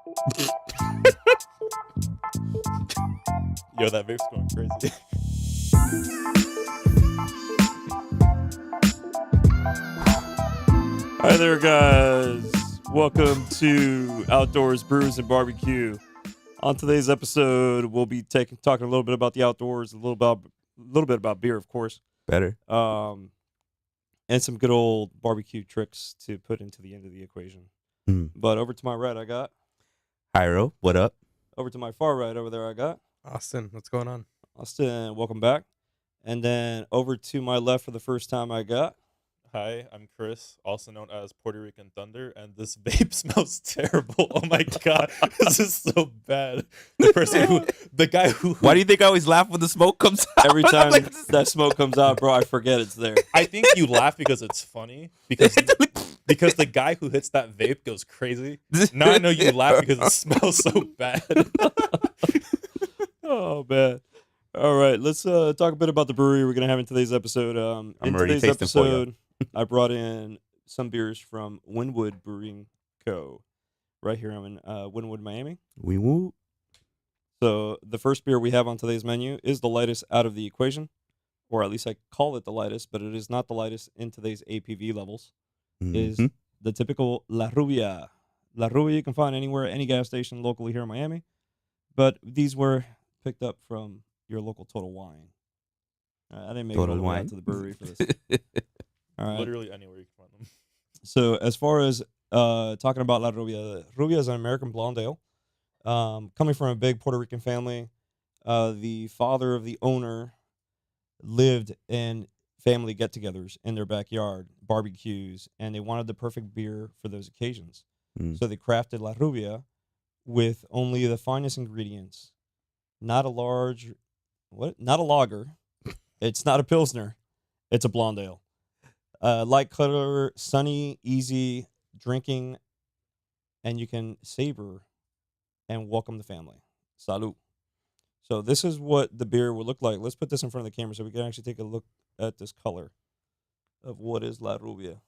Yo, that vape's going crazy. Hi there, guys. Welcome to Outdoors, Brews, and Barbecue. On today's episode, we'll be talking a little bit about the outdoors, a little bit about beer, of course. Better. And some good old barbecue tricks to put into the end of the equation. But over to my right, I got. Hyro, what up? Over to my far right, over there, I got. Austin, what's going on? Austin, welcome back. And then over to my left for the first time, I got. Hi, I'm Chris, also known as Puerto Rican Thunder, and this vape smells terrible. Oh my god, this is so bad. The guy who. Why do you think I always laugh when the smoke comes out? Every time that smoke comes out, bro, I forget it's there. I think you laugh because it's funny, because the guy who hits that vape goes crazy. Now I know you laugh because it smells so bad. Oh, man. All right, let's talk a bit about the brewery we're going to have in today's episode. In today's episode, I brought in some beers from Wynwood Brewing Co. Right here, I'm in Wynwood, Miami. Woo. So the first beer we have on today's menu is the lightest out of the equation, or at least I call it the lightest, but it is not the lightest in today's APV levels. Is the typical La Rubia. La Rubia you can find anywhere, any gas station locally here in Miami, but these were picked up from your local Total Wine. I didn't make it all the way out to the brewery for this. All right. Literally anywhere you can find them. So as far as talking about La Rubia is an American blonde ale. Coming from a big Puerto Rican family, the father of the owner lived in family get-togethers in their backyard, barbecues, and they wanted the perfect beer for those occasions. So they crafted La Rubia with only the finest ingredients. Not a lager. It's not a Pilsner. It's a blonde ale. Light color, sunny, easy drinking, and you can savor and welcome the family. Salud. So this is what the beer would look like. Let's put this in front of the camera so we can actually take a look at this color of what is La Rubia.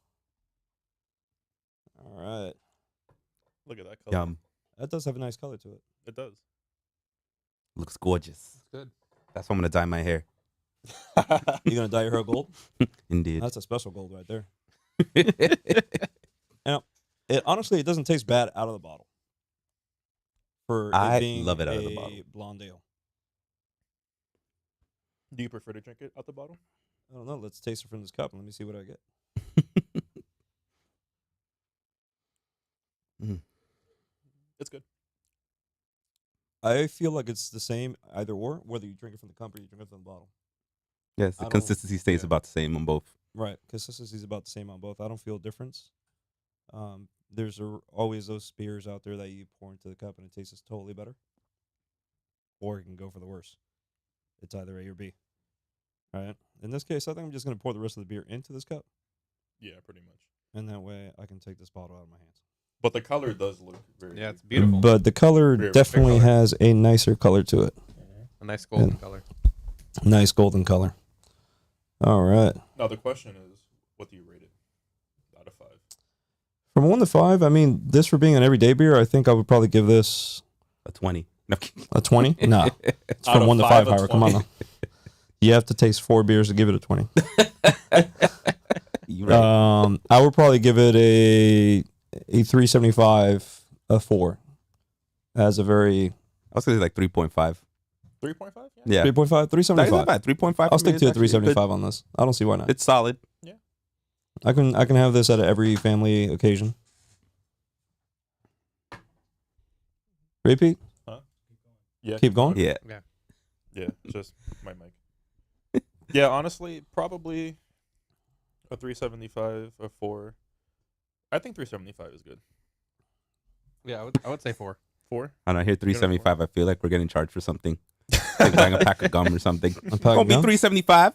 All right. Look at that color. Yum. That does have a nice color to it. It does. Looks gorgeous. It's good. That's why I'm going to dye my hair. You gonna dye your hair gold? Indeed. That's a special gold right there. Now, honestly, it doesn't taste bad out of the bottle. For I it being love it out of the bottle. Blonde ale. Do you prefer to drink it out the bottle? I don't know. Let's taste it from this cup. Let me see what I get. It's good. I feel like it's the same either or, whether you drink it from the cup or you drink it from the bottle. Yes, the consistency stays about the same on both. Right. Consistency is about the same on both. I don't feel a difference. There's always those beers out there that you pour into the cup and it tastes totally better. Or it can go for the worse. It's either A or B. All right. In this case, I think I'm just going to pour the rest of the beer into this cup. Yeah, pretty much. And that way I can take this bottle out of my hands. But the color does look very. Yeah, it's beautiful. But the color Very definitely color. has a nicer color to it. A nice golden Yeah. color. Nice golden color. All right. Now the question is, what do you rate it out of 5? From 1 to 5, I mean, this for being an everyday beer, I think I would probably give this A 20. No. a 20. Nah. It's Out from of 1 to 5, 5, a Howard. Come on 20. now. You have to taste 4 beers to give it a 20. You right. I would probably give it a 375, a 4. As a very I was going to say like 3.5. 3.5? Yeah. 3.5, 375. 3.5. I'll stick to a 375 on this. I don't see why not. It's solid. I can have this at every family occasion. Repeat? Yeah. Keep going? Yeah. Yeah, just my mic. Yeah, honestly, probably a 375, a 4. I think 375 is good. Yeah, I would say 4. 4? I don't know, I hear 375. I feel like we're getting charged for something. Like buying a pack of gum or something. pack Gonna of be gum? 375.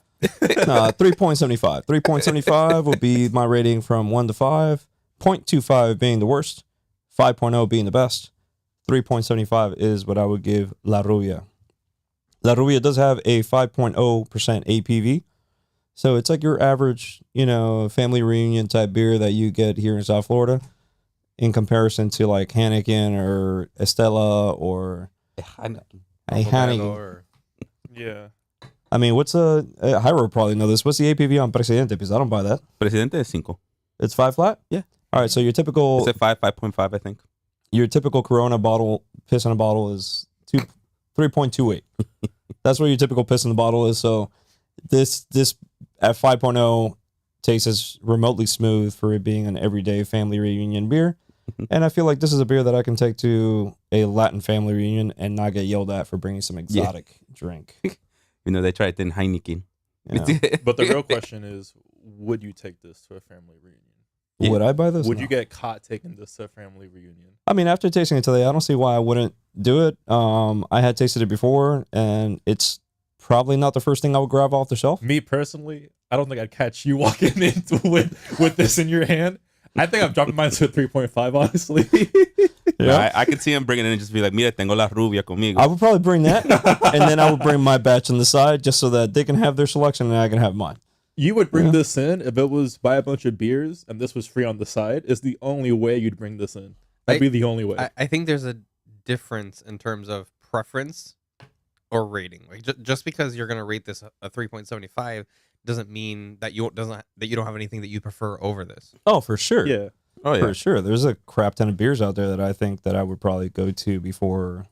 No, 3.75. 3.75 will be my rating from 1 to 5. 0.25 being the worst. 5.0 being the best. 3.75 is what I would give La Rubia. La Rubia does have a 5.0% APV. So it's like your average, family reunion type beer that you get here in South Florida. in comparison to like Heineken or Estella or a Heineken. Or Yeah. I mean, what's Hyro probably know this. What's the APV on Presidente? Because I don't buy that. Presidente is 5. It's 5 flat? Yeah. All right, so your typical Is it 5.5, I think. your typical Corona bottle, piss in a bottle is 3.28. That's what your typical piss in the bottle is. So this at 5.0 tastes as remotely smooth for it being an everyday family reunion beer. And I feel like this is a beer that I can take to a Latin family reunion and not get yelled at for bringing some exotic drink. They tried it in Heineken. You know? But the real question is, would you take this to a family reunion? Yeah. Would I buy this? Would No. you get caught taking this to a family reunion? I mean, after tasting it today, I don't see why I wouldn't do it. I had tasted it before, and it's probably not the first thing I would grab off the shelf. Me personally, I don't think I'd catch you walking into with this in your hand. I think I'm dropping mine to a 3.5, honestly. Yeah. I could see him bringing it in and just be like, mira, tengo la rubia conmigo. I would probably bring that, and then I would bring my batch on the side just so that they can have their selection and I can have mine. You would bring Yeah. this in if it was buy a bunch of beers and this was free on the side. It's the only way you'd bring this in. That'd be the only way. I think there's a difference in terms of preference or rating. Like just because you're gonna rate this a 3.75 doesn't mean that you don't have anything that you prefer over this. Oh, for sure. yeah. Oh, yeah. For sure. There's a crap ton of beers out there that I think that I would probably go to before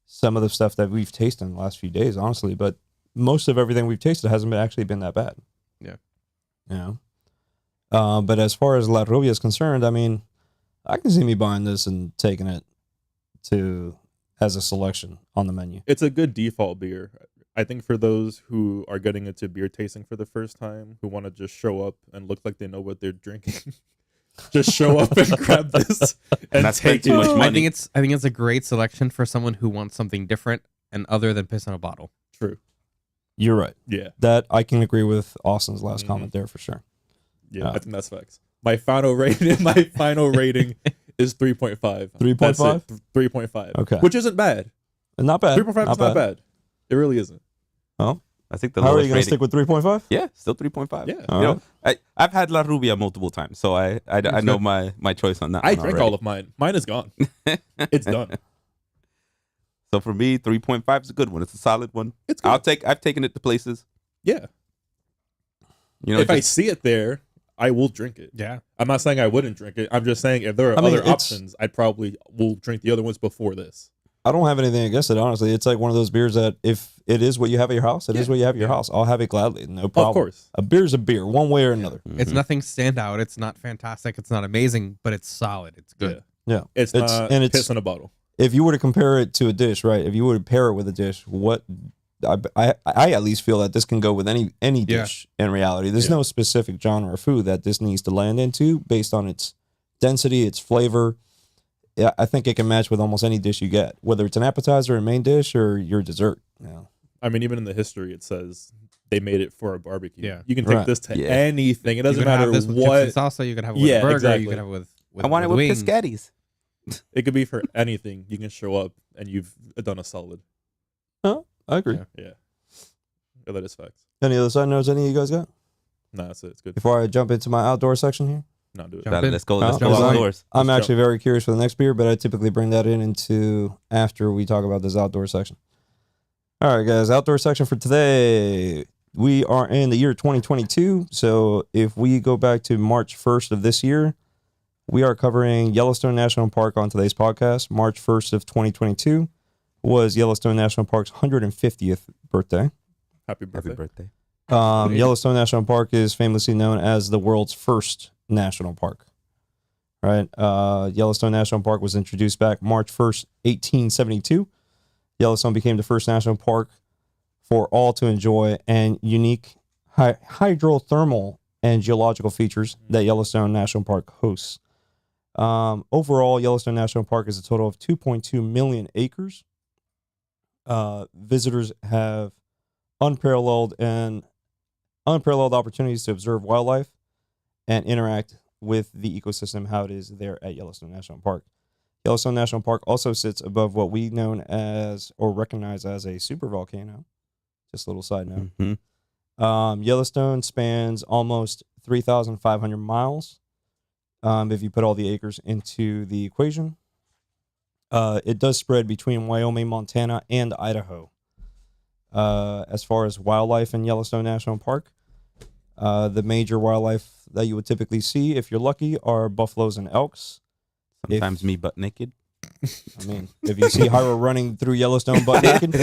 some of the stuff that we've tasted in the last few days, honestly. But most of everything we've tasted hasn't actually been that bad. Yeah. Yeah. But as far as La Rubia is concerned, I mean, I can see me buying this and taking it to as a selection on the menu. It's a good default beer. I think for those who are getting into beer tasting for the first time, who want to just show up and look like they know what they're drinking, just show up and grab this and not spend take too much it. money. I think it's a great selection for someone who wants something different and other than piss in a bottle. True. You're right. Yeah. That I can agree with Austin's last Mhm. comment there for sure. Yeah. I think that's facts. My final rating is 3.5. 3.5? 3.5. Okay. Which isn't bad. Not bad. 3.5 is not bad. It really isn't. I think the How are lowest you going to rating. stick with 3.5? Yeah, still 3.5. Yeah. All right. I've had La Rubia multiple times, so I know my choice on that. I one drank already. all of mine. Mine is gone. It's done. So for me, 3.5 is a good one. It's a solid one. It's good. I've taken it to places. Yeah. It's If I just- see it there, I will drink it. Yeah. I'm not saying I wouldn't drink it. I'm just saying if there are I mean, other it's- options, I probably will drink the other ones before this. I don't have anything against it, honestly. It's like one of those beers that if it is what you have at your house, it is Yeah. what you have at your house. I'll have it gladly. No problem. Of course. A beer's a beer, one way or another. It's Mhm. nothing standout. It's not fantastic. It's not amazing, but it's solid. It's good. Yeah. Yeah. It's not and it's piss in a bottle. if you were to compare it to a dish, right? If you were to pair it with a dish, what I at least feel that this can go with any Yeah. dish in reality. There's Yeah. no specific genre of food that this needs to land into based on its density, its flavor. Yeah, I think it can match with almost any dish you get, whether it's an appetizer, a main dish, or your dessert. Yeah. I mean, even in the history, it says they made it for a barbecue. Yeah. You can take Right. this to Yeah. anything. It doesn't You can have matter this with chips what. and salsa. You can have it with Yeah, a burger. exactly. You can have it with I want it with wings. piscatties. It could be for anything. You can show up and you've done a solid. I agree. Yeah. Yeah. Yeah, that is facts. Any other side notes any of you guys got? Nah, that's it. It's good. Before I jump into my outdoor section here? No, do it. Jump in. Let's go. Oh, Let's go jump in. outdoors. I'm Let's actually very curious for the next beer, but I typically bring that into after we talk about this outdoor section. All right, guys, outdoor section for today. We are in the year 2022. So if we go back to March 1st of this year, we are covering Yellowstone National Park on today's podcast. March 1st of 2022 was Yellowstone National Park's 150th birthday. Happy birthday. Happy birthday. Yellowstone National Park is famously known as the world's first national park. Right? Yellowstone National Park was introduced back March 1st, 1872. Yellowstone became the first national park for all to enjoy and unique hydrothermal and geological features that Yellowstone National Park hosts. Overall, Yellowstone National Park is a total of 2.2 million acres. Visitors have unparalleled opportunities to observe wildlife and interact with the ecosystem how it is there at Yellowstone National Park. Yellowstone National Park also sits above what we known as or recognize as a supervolcano. Just a little side note. Mhm. Yellowstone spans almost 3,500 miles. if you put all the acres into the equation. It does spread between Wyoming, Montana, and Idaho. As far as wildlife in Yellowstone National Park, the major wildlife that you would typically see, if you're lucky, are buffaloes and elks. Sometimes me butt naked. I mean, if you see Hyra running through Yellowstone butt naked,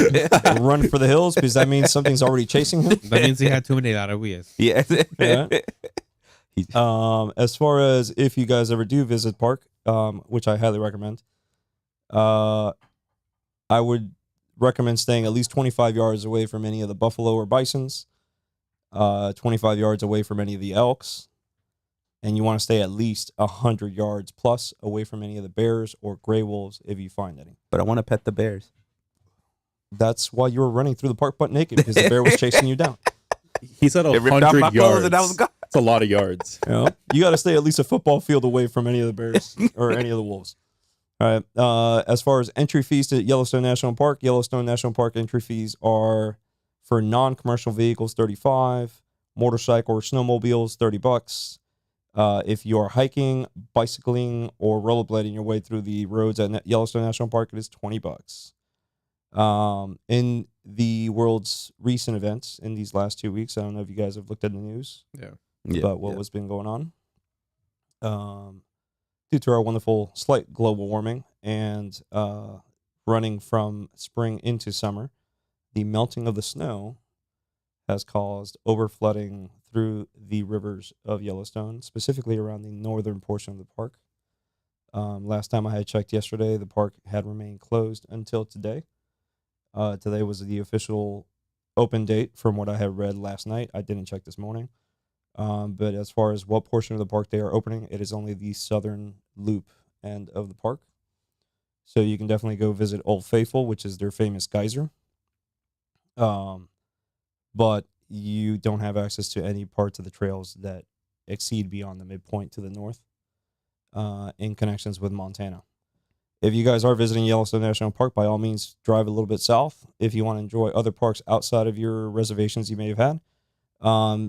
run for the hills because that means something's already chasing him. That means he had too many larabillas. Yeah. As far as if you guys ever do visit park, which I highly recommend, I would recommend staying at least 25 yards away from any of the buffalo or bisons, 25 yards away from any of the elks, and you want to stay at least 100 yards plus away from any of the bears or gray wolves if you find any. But I want to pet the bears. That's why you were running through the park butt naked, because the bear was chasing you down. He said It ripped out my 100 clothes yards. and I was gone. It's a lot of yards. You know, you got to stay at least a football field away from any of the bears or any of the wolves. All right. As far as entry fees to Yellowstone National Park entry fees are for non-commercial vehicles $35, motorcycle or snowmobiles $30. If you are hiking, bicycling, or rollerblading your way through the roads at Yellowstone National Park, it is $20. In the world's recent events in these last 2 weeks, I don't know if you guys have looked at the news about what was been going on. Due to our wonderful slight global warming and running from spring into summer, the melting of the snow has caused overflooding through the rivers of Yellowstone, specifically around the northern portion of the park. Last time I had checked yesterday, the park had remained closed until today. Today was the official open date from what I had read last night. I didn't check this morning. But as far as what portion of the park they are opening, it is only the southern loop end of the park. So you can definitely go visit Old Faithful, which is their famous geyser. But you don't have access to any parts of the trails that exceed beyond the midpoint to the north in connections with Montana. If you guys are visiting Yellowstone National Park, by all means, drive a little bit south if you want to enjoy other parks outside of your reservations you may have had.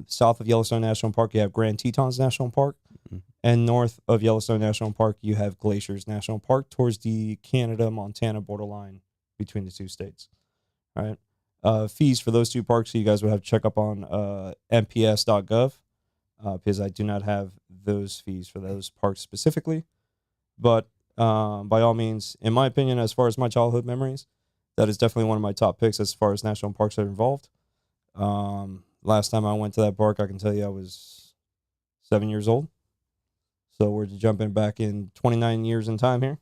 South of Yellowstone National Park, you have Grand Tetons National Park. And north of Yellowstone National Park, you have Glaciers National Park towards the Canada-Montana borderline between the two states. All right. Fees for those two parks, so you guys would have to check up on mps.gov because I do not have those fees for those parks specifically. But by all means, in my opinion, as far as my childhood memories, that is definitely one of my top picks as far as national parks that are involved. Last time I went to that park, I can tell you I was 7 years old. So we're jumping back in 29 years in time here.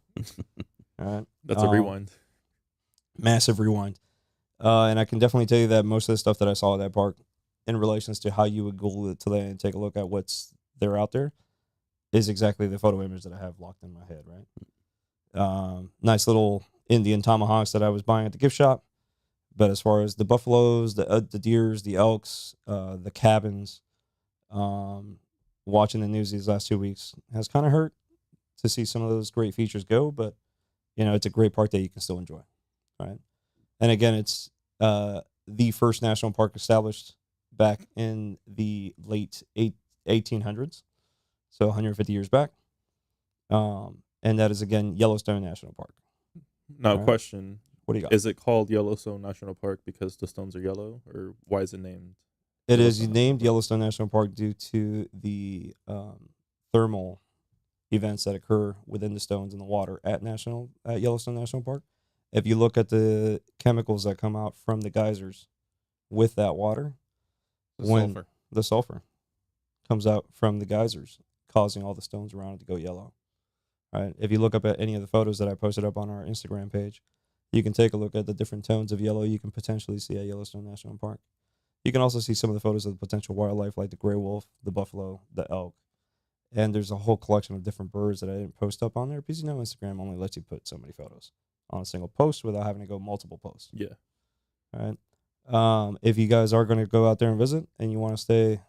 All right. That's a rewind. Massive rewind. And I can definitely tell you that most of the stuff that I saw at that park in relations to how you would Google it today and take a look at what's there out there is exactly the photo image that I have locked in my head, right? Nice little Indian tomahawks that I was buying at the gift shop. But as far as the buffaloes, the deers, the elks, the cabins, watching the news these last 2 weeks has kind of hurt to see some of those great features go. But, it's a great park that you can still enjoy, right? And again, it's the first national park established back in the late 1800s, so 150 years back. And that is, again, Yellowstone National Park. Now, Right. question. What do you got? Is it called Yellowstone National Park because the stones are yellow, or why is it named? It is Yellowstone named National Park? Yellowstone National Park due to the thermal events that occur within the stones in the water at Yellowstone National Park. If you look at the chemicals that come out from the geysers with that water, Sulfur. the sulfur comes out from the geysers, causing all the stones around it to go yellow. All right. If you look up at any of the photos that I posted up on our Instagram page, you can take a look at the different tones of yellow you can potentially see at Yellowstone National Park. You can also see some of the photos of the potential wildlife like the gray wolf, the buffalo, the elk. And there's a whole collection of different birds that I didn't post up on there because Instagram only lets you put so many photos on a single post without having to go multiple posts. Yeah. All right. If you guys are going to go out there and visit and you want to stay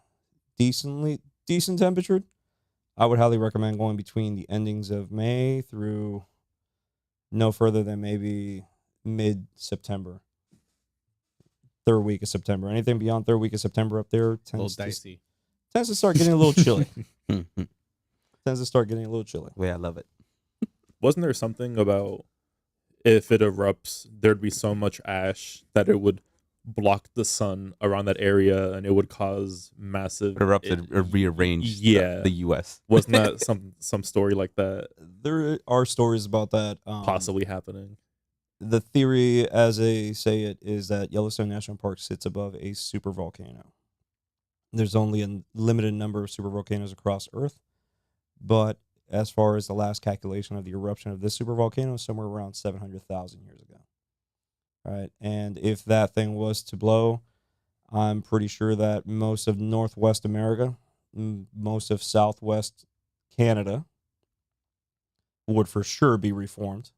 decent temperatured, I would highly recommend going between the endings of May through no further than maybe mid-September, third week of September. Anything beyond third week of September up there A little dicey. tends to start getting a little chilly. tends to start getting a little chilly. Way I love it. Wasn't there something about if it erupts, there'd be so much ash that it would block the sun around that area, and it would cause massive It erupted or rearranged Yeah. the U.S. Wasn't that some story like that There are stories about that. possibly happening? The theory, as they say it, is that Yellowstone National Park sits above a supervolcano. There's only a limited number of supervolcanoes across Earth, but as far as the last calculation of the eruption of this supervolcano, somewhere around 700,000 years ago. Right, and if that thing was to blow, I'm pretty sure that most of Northwest America, most of Southwest Canada would for sure be reformed.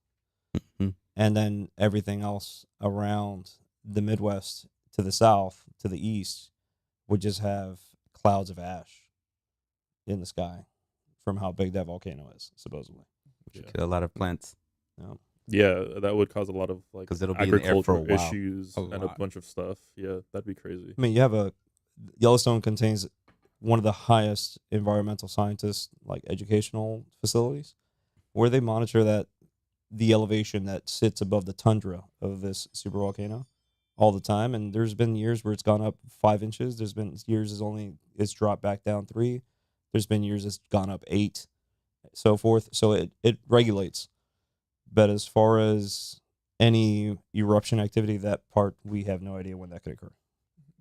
Mhm. And then everything else around the Midwest to the south, to the east, would just have clouds of ash in the sky from how big that volcano is, supposedly. Yeah. Kill a lot of plants. Yeah, that would cause a lot of like 'Cause it'll be in the air for a agricultural while. issues A and a lot. bunch of stuff. Yeah, that'd be crazy. I mean, you have Yellowstone contains one of the highest environmental scientists, like educational facilities, where they monitor the elevation that sits above the tundra of this supervolcano all the time. And there's been years where it's gone up 5 inches. There's been years it's dropped back down 3. There's been years it's gone up 8, so forth. So it regulates. But as far as any eruption activity, that part, we have no idea when that could occur.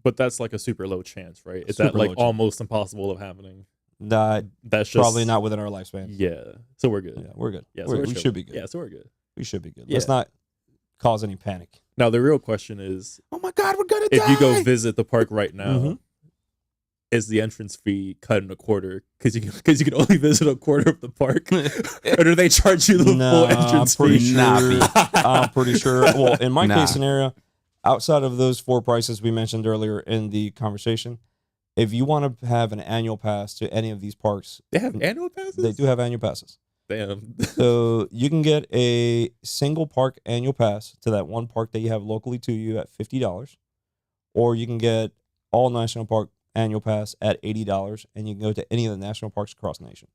But that's like a super low chance, right? Is Super that like low chance. almost impossible of happening? That That's just probably not within our lifespan. Yeah, so we're good. Yeah, we're good. Yeah, so we we're should be good. Yeah, so we're good. We should be good. Yeah. Let's not cause any panic. Now the real question is, Oh my God, we're gonna if die. you go visit the park right now, Mhm. is the entrance fee cut in a quarter? Because you can only visit a quarter of the park, or do they charge you the full entrance pretty fee? sure. Nah, I'm pretty sure. Well, in my Nah. case scenario, outside of those 4 prices we mentioned earlier in the conversation, if you want to have an annual pass to any of these parks, They have annual passes. they do have annual passes. Damn. So you can get a single park annual pass to that one park that you have locally to you at $50, or you can get all national park annual pass at $80, and you can go to any of the national parks across the nation.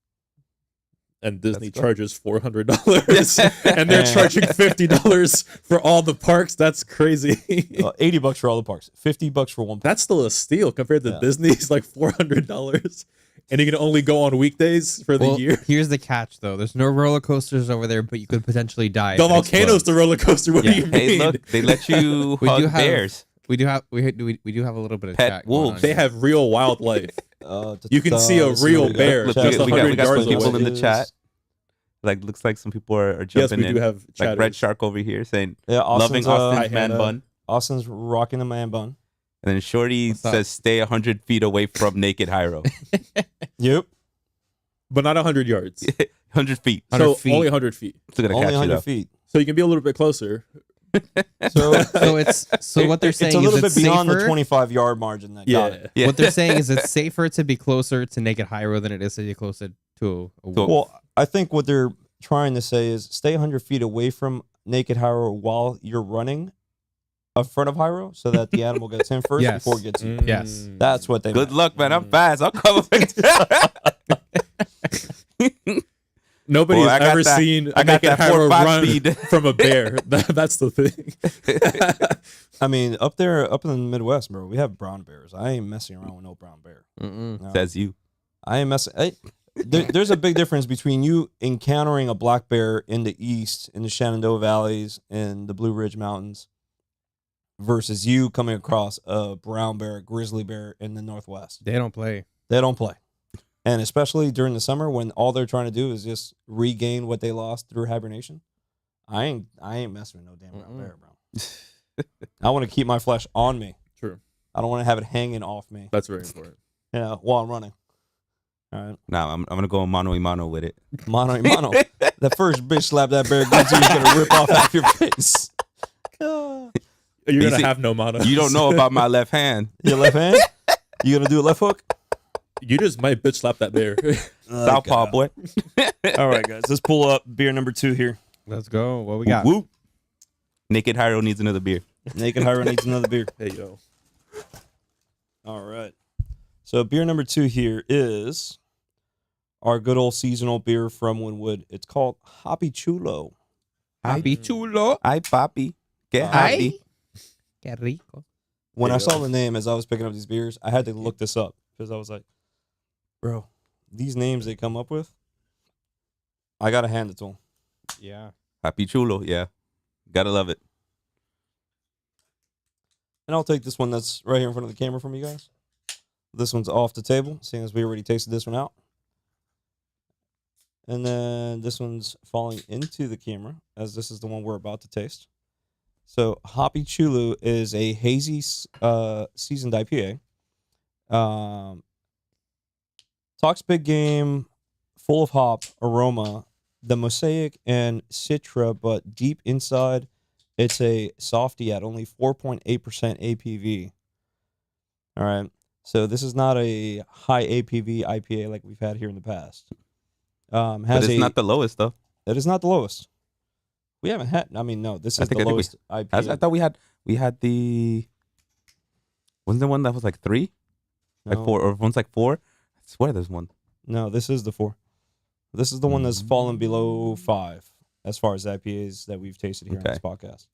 And Disney That's good. charges $400, and they're charging $50 for all the parks. That's crazy. $80 for all the parks, $50 for one park. That's still a steal compared to Yeah. Disney's like $400, and you can only go on weekdays for the Well, year. here's the catch, though. There's no roller coasters over there, but you could potentially die. The if it volcano's explodes. the roller coaster. What Yeah. do you mean? Hey, look, they let you We do hug have- bears. We do have we do have a little bit of Pet chat going on wolves. They here. have real wildlife. You can see a real bear Look, just we got 100 some yards people away. in the chat. Like, looks like some people are Yes, jumping we in. do have Like chatters. Red Shark over here saying, Yeah, loving Austin's, Austin's Hi, man Hannah. bun. Austin's rocking a man bun. And then Shorty What's up? says, stay 100 feet away from naked Hyro. Yep. But not 100 yards. 100 feet. 100 So feet. only 100 feet. Still gonna Only catch you 100 though. feet. So you can be a little bit closer. So, So what they're saying it's a little is bit it's beyond safer. the 25-yard margin. That got it. Yeah. What they're saying is it's safer to be closer to naked Hyro than it is to be closer to a wolf. Well, I think what they're trying to say is stay 100 feet away from naked Hyro while you're running in front of Hyro so that the animal gets him first Yes. before it gets you. Yes. That's what they Good meant. luck, man. I'm fast. I'll cover it. Nobody's Boy, I got ever that- seen I a got naked that Hyro 4.5 run speed. from a bear. That's the thing. I mean, up in the Midwest, bro, we have brown bears. I ain't messing around with no brown bear. Mm-mm. No. Says you. I ain't messing. There's a big difference between you encountering a black bear in the east, in the Shenandoah Valleys, in the Blue Ridge Mountains, versus you coming across a brown bear, grizzly bear in the Northwest. They don't play. They don't play. And especially during the summer when all they're trying to do is just regain what they lost through hibernation. I ain't messing with no damn brown Mm-mm. bear, bro. I want to keep my flesh on me. True. I don't want to have it hanging off me. That's very important. Yeah, while I'm running. All right. Nah, I'm gonna go mano a mano with it. Mano a mano. The first bitch slap that bear gives you, you're gonna rip off half your face. You're You gonna see- have no mono. You don't know about my left hand. Your left hand? You gonna do a left hook? You just might bitch slap that bear. Southpaw boy. All right, guys. Let's pull up beer number 2 here. Let's go. What we got? Woo. Naked Hyro needs another beer. Naked Hyro needs another beer. Hey yo. All right. So beer number 2 here is our good old seasonal beer from Winwood. It's called Hoppy Chulo. Happy chulo. Ay, papi. Get Ay. happy. Qué rico. When There I you saw go. the name as I was picking up these beers, I had to look this up because I was like, bro, these names they come up with, I got to hand it to them. Yeah. Happy chulo. Yeah. Gotta love it. And I'll take this one that's right here in front of the camera from you guys. This one's off the table, seeing as we already tasted this one out. And then this one's falling into the camera, as this is the one we're about to taste. So Hoppy Chulu is a hazy seasoned IPA. Talks big game, full of hop, aroma, the mosaic and citra, but deep inside, it's a softy at only 4.8% APV. All right. So this is not a high APV IPA like we've had here in the past. But it's not the lowest, though. It is not the lowest. We haven't had. I mean, no. This is the lowest IPA. I thought we had the. Wasn't there one that was like 3, like No. 4, or one's like 4? I swear there's one. No, this is the 4. This is the one that's fallen below 5 as far as IPAs that we've tasted here on this podcast.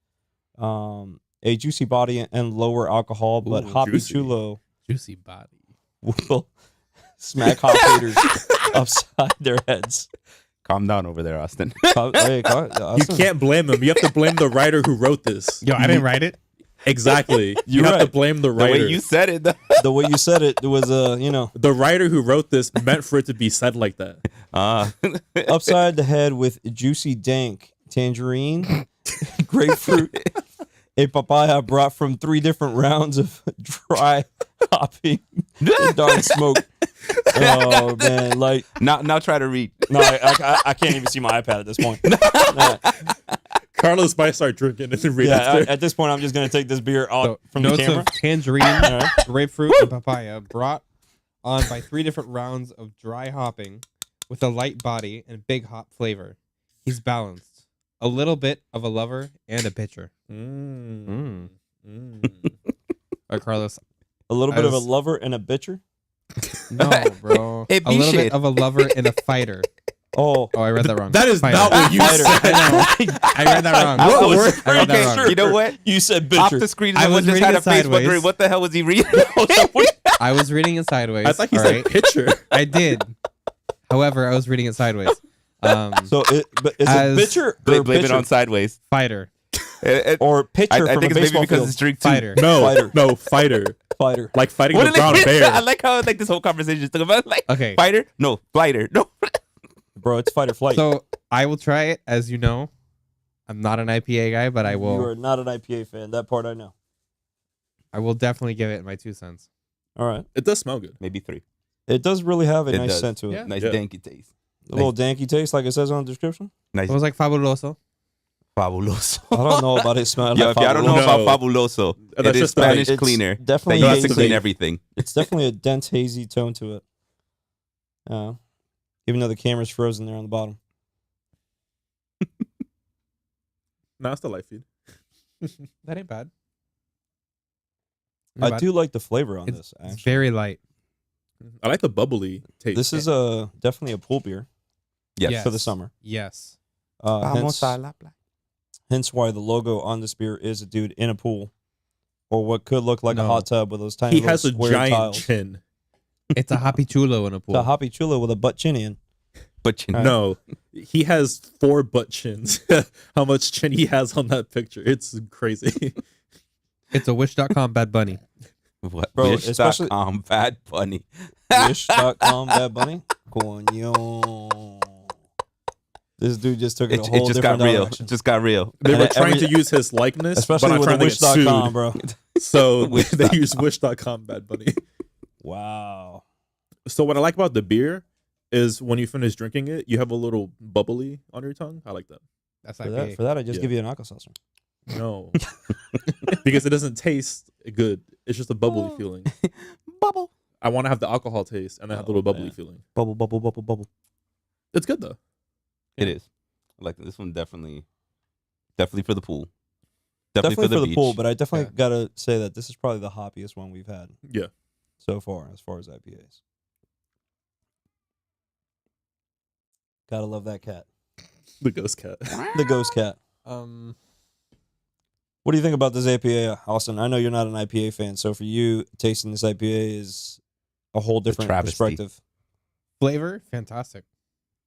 A juicy body and lower alcohol, but Ooh, Hoppy juicy. Chulo Juicy body. will smack hop haters upside their heads. Calm down over there, Austin. Hey, You Austin, can't blame him. You have to blame the writer who wrote this. Yo, I didn't write it. Exactly. You You're have to right. blame the The writer. way you said it, though. the way you said it was The writer who wrote this meant for it to be said like that. upside the head with juicy dank tangerine, grapefruit, a papaya brought from 3 different rounds of dry hopping and dark smoke. Oh man, like now try to read. no, I can't even see my iPad at this point. Carlos might start drinking and then read Yeah, after. at this point, I'm just gonna take this beer out So, from the notes camera. of tangerine, All right. grapefruit, and papaya brought on by 3 different rounds of dry hopping with a light body and big hop flavor. He's balanced. A little bit of a lover and a pitcher. Mm. All right, Carlos. A little bit of a As- lover and a bitcher. No, bro. Hey, a B little shit. bit of a lover and a fighter. Oh, Oh, I read that wrong. That is Fighter. not what you Fighter. said. I read that wrong. What I was word? I read that wrong. You know what? you said Off bitcher. the screen, I someone was just reading had a it face sideways. wondering what the hell was he reading? I was reading it sideways. I thought he all said right? pitcher. I did. However, I was reading it sideways. So, but is As- it bitcher or Blame it pitcher? on sideways. Fighter. Or pitcher I from think a it's maybe baseball because field? it's drink too. Fighter. No, Fighter. no, fighter. Fighter. Like fighting What the did brown I bear. like how this whole conversation is talking about like Okay. fighter, no fighter, no. Bro, it's fight or flight. So I will try it. As you know, I'm not an IPA guy, but I You will. are not an IPA fan. That part I know. I will definitely give it my 2 cents. All right. It does smell good. Maybe 3. It does really have a It nice does. scent to it. Yeah. Nice Yeah. danky taste. A little danky taste, like it says on the description. Nice It was like fabuloso. fabuloso. I don't know about it smelling Yo, like if y'all don't know Fabuloso. about fabuloso, That's it is just the- Spanish It's cleaner. definitely That No, used to that's the clean base. everything. It's definitely a dense, hazy tone to it. Even though the camera's frozen there on the bottom. No, it's the light feed. That ain't bad. I do like the flavor on It's, this, it's actually. very light. I like the bubbly taste. This is definitely a pool beer Yes. for the summer. Yes. Hence, a la playa. hence why the logo on this beer is a dude in a pool. Or what could look like a No. hot tub with those tiny He little has a square giant tiles. chin. It's a happy chulo in a pool. The Hoppy Chulo with a butt chin in. But you know, No, he has 4 butt chins. How much chin he has on that picture? It's crazy. It's a wish.com Bad Bunny. what? Bro, Wish.com, Bad Bunny. Wish.com Bad Bunny. Coño. This dude just took it a It whole just got different real. direction. Just got real. They were And trying every- to use his likeness, Especially but not with trying the to get Wish.com, sued. bro. So Wish they dot- use Wish.com Bad Bunny. Wow. So what I like about the beer is when you finish drinking it, you have a little bubbly on your tongue. I like that. That's For that, IPA. for that, I just Yeah. give you an Alka-Seltzer. No, because it doesn't taste good. It's just a bubbly feeling. Bubble. I want to have the alcohol taste and then have a little bubbly man. feeling. Bubble, bubble, bubble, bubble. It's good though. It is. I like this one definitely for the pool. Definitely for the beach. pool, but I definitely Yeah. gotta say that this is probably the hoppiest one we've had Yeah. so far as IPAs. Gotta love that cat. The ghost cat. The ghost cat. What do you think about this IPA, Austin? I know you're not an IPA fan, so for you, tasting this IPA is a whole different travesty. perspective. Flavor, fantastic.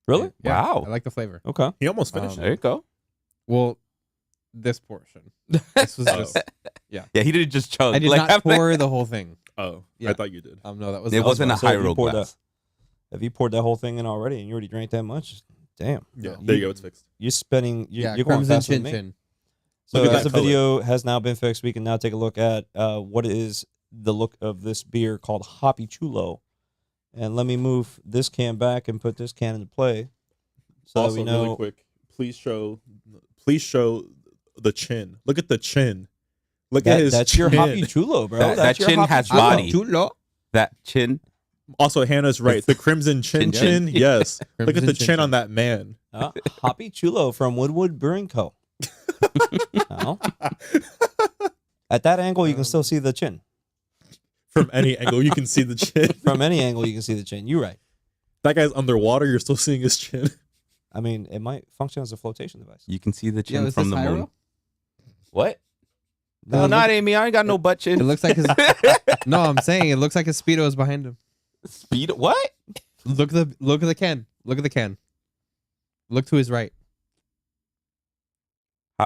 Really? Yeah, Wow. I like the flavor. Okay. He almost finished. There you go. Well, this portion. This was just. Yeah, he didn't just chug. I did like, not pour the whole thing. Oh, Yeah. I thought you did. No, that was. It wasn't a So if you Hyrule poured glass. If you poured that whole thing in already and you already drank that much, damn. Yeah, No. there you go. It's fixed. You're spending. Yeah, You're going Crimson faster than Chin me. Chin. So Look at as that the video has now been fixed, we can now take a look at what is the look of this beer called Hoppy Chulo. And let me move this can back and put this can into play, so Also, that we know. really quick, please show the chin. Look at the chin. Look at his That's chin. your Hoppy Chulo, bro. That That's your chin Hoppy has Chulo. body. That chin. Also, Hannah's right. The crimson chin Chin. chin. Yes. Look at Crimson the Chin chin Chin. on that man. Hoppy Chulo from Woodwood Brewing Co. Oh. At that angle, you can still see the chin. From any angle, you can see the chin. From any angle, you can see the chin. You're right. That guy's underwater. You're still seeing his chin. I mean, it might function as a flotation device. You can see the Yeah, chin was from this the moon. Hyrule? What? No, No, it not Amy. I ain't got no butt chin. It looks like his. No, I'm saying it looks like his speedo is behind him. Speed. What? Look at the can. Look at the can. Look to his right.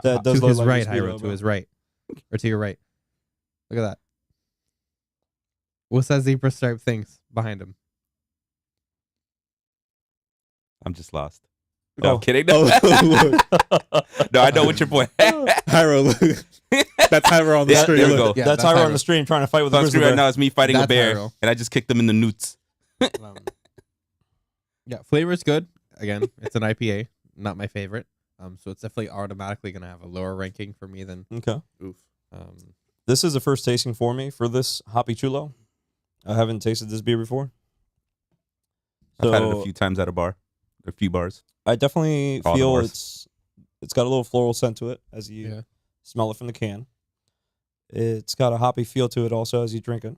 That does To look his like right, a speedo, Hyro. To bro. his right, or to your right. Look at that. What's that zebra stripe things behind him? I'm just lost. Oh. Oh, I'm kidding. Oh, look. No, I know what your point. Hyro, look. That's Hyro on the Yeah, screen. there we Look. go. Yeah, that's that's Hyro on Hyro. the stream trying to fight with So a on grizzly screen right bear. now, it's me fighting a That's bear, Hyrule. and I just kicked him in the newts. Yeah, flavor is good. Again, it's an IPA, not my favorite. So it's definitely automatically gonna have a lower ranking for me than. Okay. Oof. This is the first tasting for me for this Hoppy Chulo. I haven't tasted this beer before. I've had it a So few times at a few bars. I definitely All the feel bars. it's got a little floral scent to it as you Yeah. smell it from the can. It's got a hoppy feel to it also as you drink it.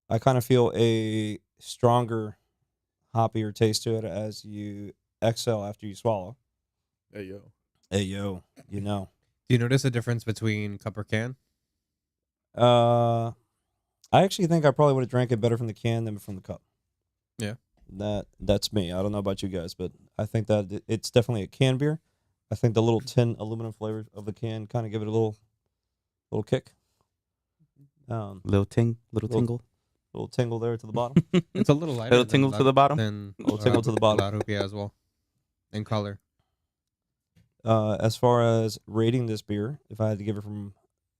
I kind of feel a stronger hoppier taste to it as you exhale after you swallow. Hey, yo. Hey yo, you know. Do you notice a difference between cup or can? I actually think I probably would have drank it better from the can than from the cup. Yeah. That's me. I don't know about you guys, but I think that it's definitely a can beer. I think the little tin aluminum flavors of the can kind of give it a little kick. Little Little- tingle. Little tingle there to the bottom. It's a little lighter. Little tingle to the bottom. Than Little tingle to the bottom. La Rupia as well, in color. As far as rating this beer, if I had to give it from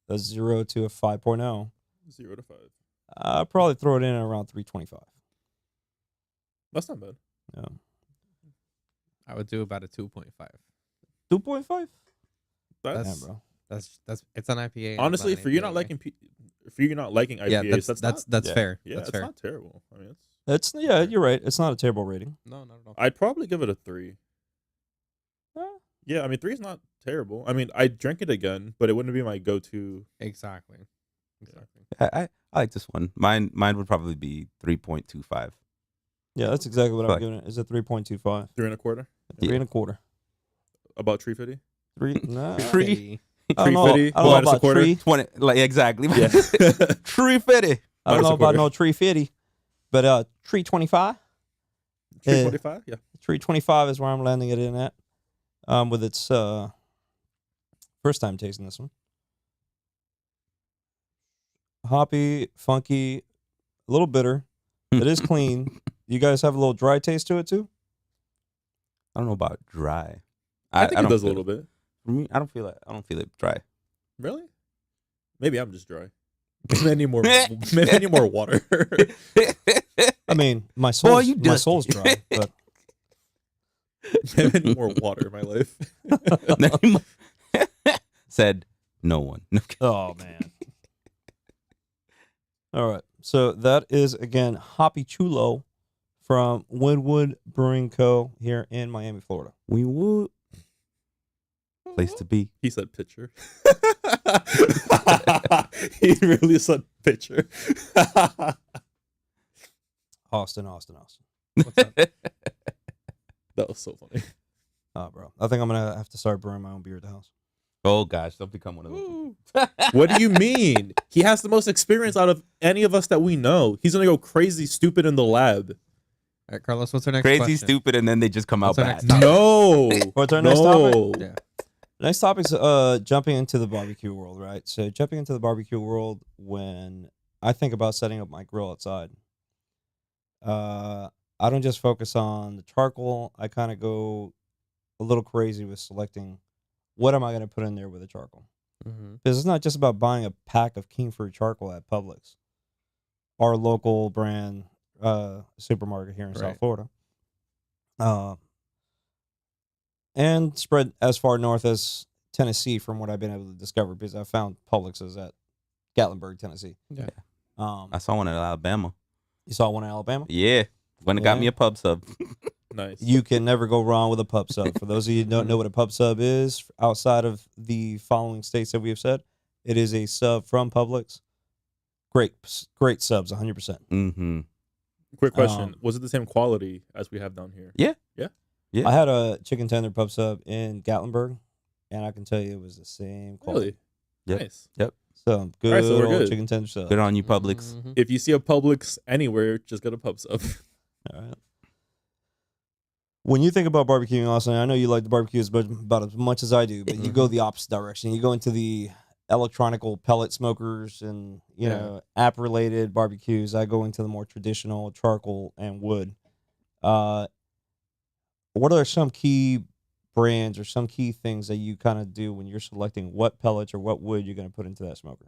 a 0 to a 5.0, 0 to 5. I'd probably throw it in at around 3.25. That's not bad. Yeah. I would do about a 2.5. 2.5? That's Damn, bro. That's it's an IPA. and honestly it's for you an not IPA. liking for you not liking IPAs. Yeah, that's not, yeah. fair. yeah, That's it's fair. not terrible. I mean, You're right. It's not a terrible rating. No, not at all. I'd probably give it a 3. Yeah, I mean 3 is not terrible. I mean, I'd drink it again, but it wouldn't be my go-to. Exactly. Exactly. I like this one. Mine would probably be 3.25. Yeah, that's exactly what I'm Fuck. giving it. Is a 3.25. 3 and a quarter. Yeah. 3 and a quarter. About tree fitty. 3. Nah. Tree. I don't know, Tree I don't know minus a about quarter? tree. 20, like exactly. Yeah. Tree fitty. I don't Minus know a about quarter. no tree 50, but tree 25. Tree Yeah. 45. Yeah. Tree 25 is where I'm landing it in at. With its first time tasting this one. Hoppy, funky, a little bitter. It is clean. You guys have a little dry taste to it too? I don't know about dry. I think it don't does a feel little bit. For me, I don't feel it dry. Really? Maybe I'm just dry. Maybe I need more. Maybe I need more water. I mean, my soul's, you my dusty. soul's dry, but Maybe I need more water in my life. Said no one. oh man. All right. So that is again Hoppy Chulo from Woodwood Brewing Co. here in Miami, Florida. We would. Place to be. He said pitcher. He really said pitcher. Austin. What's up? That was so funny. Oh, bro. I think I'm gonna have to start brewing my own beer at the house. Oh gosh, don't become one of those. What do you mean? He has the most experience out of any of us that we know. He's gonna go crazy stupid in the lab. All right, Carlos, what's our next Crazy, question? stupid, and then they just come out What's our bad. next topic? No. What's our next topic? No. Yeah. Next topic's jumping into the barbecue world, right? So jumping into the barbecue world when I think about setting up my grill outside. I don't just focus on the charcoal. I kind of go a little crazy with selecting what am I going to put in there with the charcoal. Mm-hmm. Because it's not just about buying a pack of King Fruit charcoal at Publix, our local brand supermarket here in South Right. Florida. And spread as far north as Tennessee from what I've been able to discover because I found Publix's at Gatlinburg, Tennessee. Yeah. I saw one in Alabama. You saw one in Alabama? Yeah, when it got me a pub sub. Nice. You can never go wrong with a pub sub. For those of you who don't know what a pub sub is, outside of the following states that we have said, it is a sub from Publix. Great subs, 100%. Mm-hmm. Quick question: was it the same quality as we have down here? Yeah. I had a chicken tender pub sub in Gatlinburg, and I can tell you it was the same quality. Really? Yep. Nice. So good Alright, so we're old good. chicken tender sub. Good on you, Publix. Mhm. If you see a Publix anywhere, just get a pub sub. All right. When you think about barbecuing, Austin, I know you like the barbecue about as much as I do, but you go the opposite direction. You go into the electronical pellet smokers and you know app related barbecues. I go into the more traditional charcoal and wood. What are some key brands or some key things that you kind of do when you're selecting what pellets or what wood you're going to put into that smoker?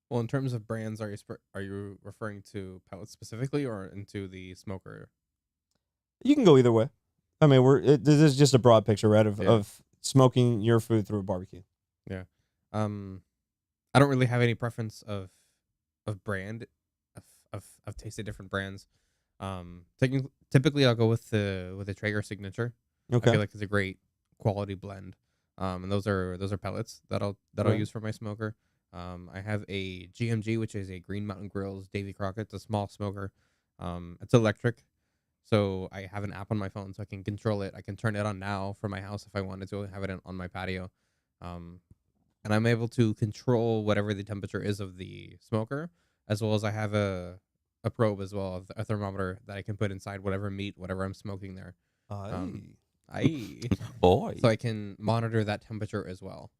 Well, in terms of brands, are you referring to pellets specifically or into the smoker? You can go either way. I mean, this is just a broad picture, right, of smoking your food through a barbecue. Yeah. I don't really have any preference of brand. I've tasted different brands. Typically I'll go with the Traeger Signature. I Okay. feel like it's a great quality blend. And those are pellets that I'll Right. use for my smoker. I have a GMG, which is a Green Mountain Grills Davy Crockett. It's a small smoker. It's electric. So I have an app on my phone so I can control it. I can turn it on now for my house if I wanted to have it on my patio. And I'm able to control whatever the temperature is of the smoker, as well as I have a probe as well, a thermometer that I can put inside whatever meat, whatever I'm smoking there. Boy. So I can monitor that temperature as well.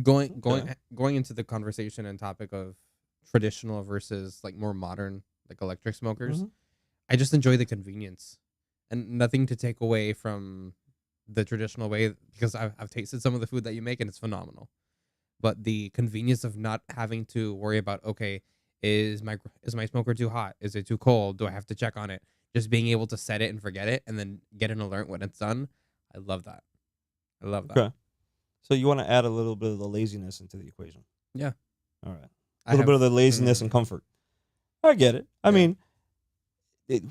Going into the conversation and topic of traditional versus like more modern like electric smokers, Mhm. I just enjoy the convenience and nothing to take away from the traditional way because I've tasted some of the food that you make and it's phenomenal. But the convenience of not having to worry about, okay, is my smoker too hot? Is it too cold? Do I have to check on it? Just being able to set it and forget it and then get an alert when it's done. I love that. I love that. Okay. So you want to add a little bit of the laziness into the equation. Yeah. All right. I A little have- bit of the laziness and comfort. I get it. I Yeah. mean,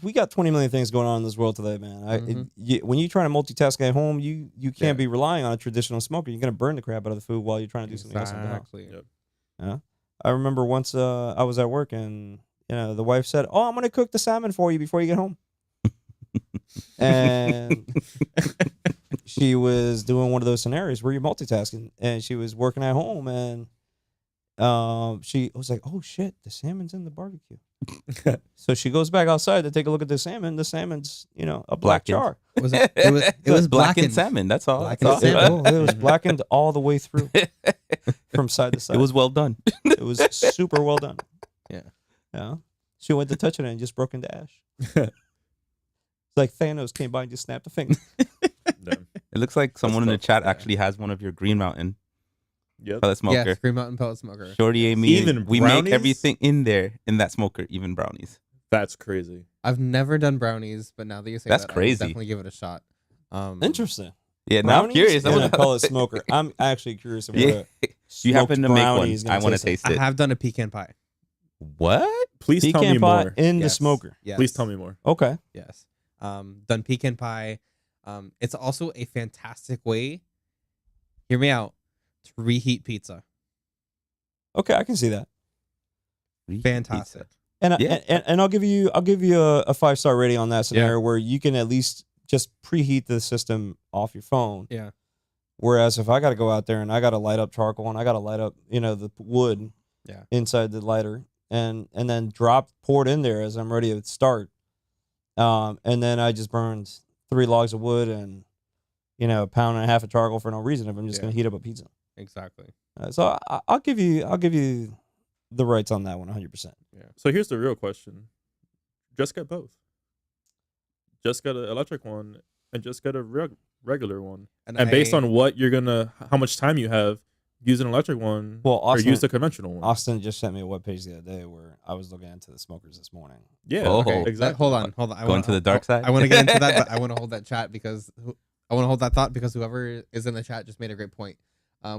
we got 20 million things going on in this world today, man. When you're trying to multitask at home, you can't Yeah. be relying on a traditional smoker. You're going to burn the crap out of the food while you're trying to do something else in the house. Exactly. Yep. Yeah. I remember once I was at work and the wife said, "Oh, I'm going to cook the salmon for you before you get home." And she was doing one of those scenarios where you're multitasking, and she was working at home, and she was like, "Oh shit, the salmon's in the barbecue." So she goes back outside to take a look at the salmon. The salmon's, a black Blackened. jar. Was it was blackened blackened salmon. That's all. Blackened That's all. salmon. Oh, it was blackened all the way through, from side to side. It was well done. It was super well done. Yeah. Yeah. She went to touch it and just broke into ash. It's like Thanos came by and just snapped a finger. Damn. It looks like someone in the tough. chat Yeah. actually has one of your Green Mountain Yep. pellet smoker. Yes, Green Mountain pellet smoker. Shorty and me, Even we make brownies? everything in there in that smoker, even brownies. That's crazy. I've never done brownies, but now that you say That's that, crazy. I'll definitely give it a shot. Interesting. Yeah, now I'm Brownies curious. in a pellet smoker. I'm actually curious of what Yeah. a You happen to smoked make brownie one. is gonna I want to taste like. taste I it. have done a pecan pie. What? Please tell me Pecan pie more. in the Yes. smoker. Yes. Please tell me more. Okay. Yes. Done pecan pie. It's also a fantastic way, hear me out, to reheat pizza. Okay, I can see that. Reheat Fantastic. pizza. And, Yeah. and I'll give you a 5-star rating on that scenario where you can at least just preheat the system off your phone. Yeah. Whereas if I got to go out there and I got to light up charcoal and I got to light up, the wood inside the lighter and then pour it in there as I'm ready to start. And then I just burned 3 logs of wood and, a pound and a half of charcoal for no reason if I'm just going to heat up a pizza. Exactly. So I'll give you the rights on that one 100%. Yeah. So here's the real question. Just get both. Just get an electric one and just get a regular one. And based on what how much time you have, use an electric one or use the conventional one. Austin just sent me a webpage the other day where I was looking into the smokers this morning. Yeah. Oh. Okay. Exactly. Hold on. Going to the dark side? I want to get into that, but I want to hold that chat because I want to hold that thought because whoever is in the chat just made a great point.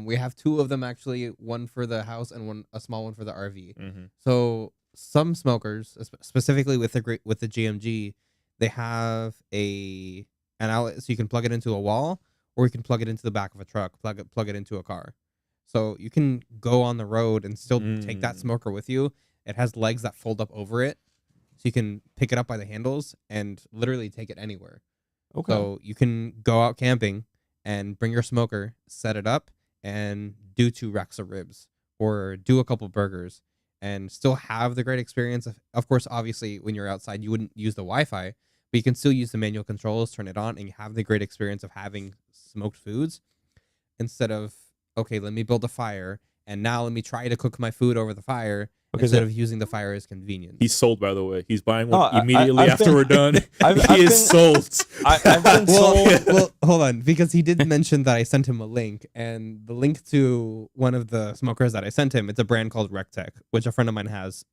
We have 2 of them actually, one for the house and a small one for the RV. Mm-hmm. So some smokers, specifically with the GMG, they have an outlet so you can plug it into a wall or you can plug it into the back of a truck, plug it into a car. So you can go on the road and still take that smoker with you. It has legs that fold up over it, so you can pick it up by the handles and literally take it anywhere. Okay. So you can go out camping and bring your smoker, set it up, and do 2 racks of ribs or do a couple burgers and still have the great experience. Of course, obviously, when you're outside, you wouldn't use the Wi-Fi, but you can still use the manual controls, turn it on, and you have the great experience of having smoked foods instead of, okay, let me build a fire, and now let me try to cook my food over the fire instead of using the fire as convenience. He's sold, by the way. He's buying one immediately after we're done. He is sold. I've been sold. Well, hold on, because he did mention that I sent him a link, and the link to one of the smokers that I sent him, it's a brand called Rectech, which a friend of mine has.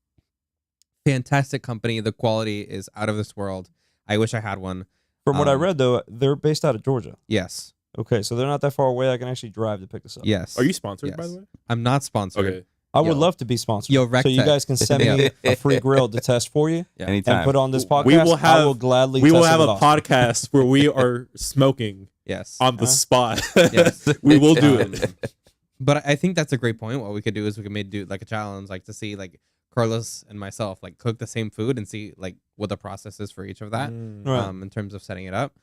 Fantastic company. The quality is out of this world. I wish I had one. From what I read, though, they're based out of Georgia. Yes. Okay, so they're not that far away. I can actually drive to pick this up. Yes. Are you sponsored, by the way? I'm not sponsored. Okay. I would love to be sponsored. Yo, so you Rectech. guys can send me a free grill to test for you Anytime. and put on this podcast. I will gladly We will test have it a with Austin. podcast where we are smoking Yes. on the spot. Yes. We will do it. But I think that's a great point. What we could do is we could maybe do like a challenge, like to see like Carlos and myself like cook the same food and see like what the process is for each of that. Right. In terms of setting it up.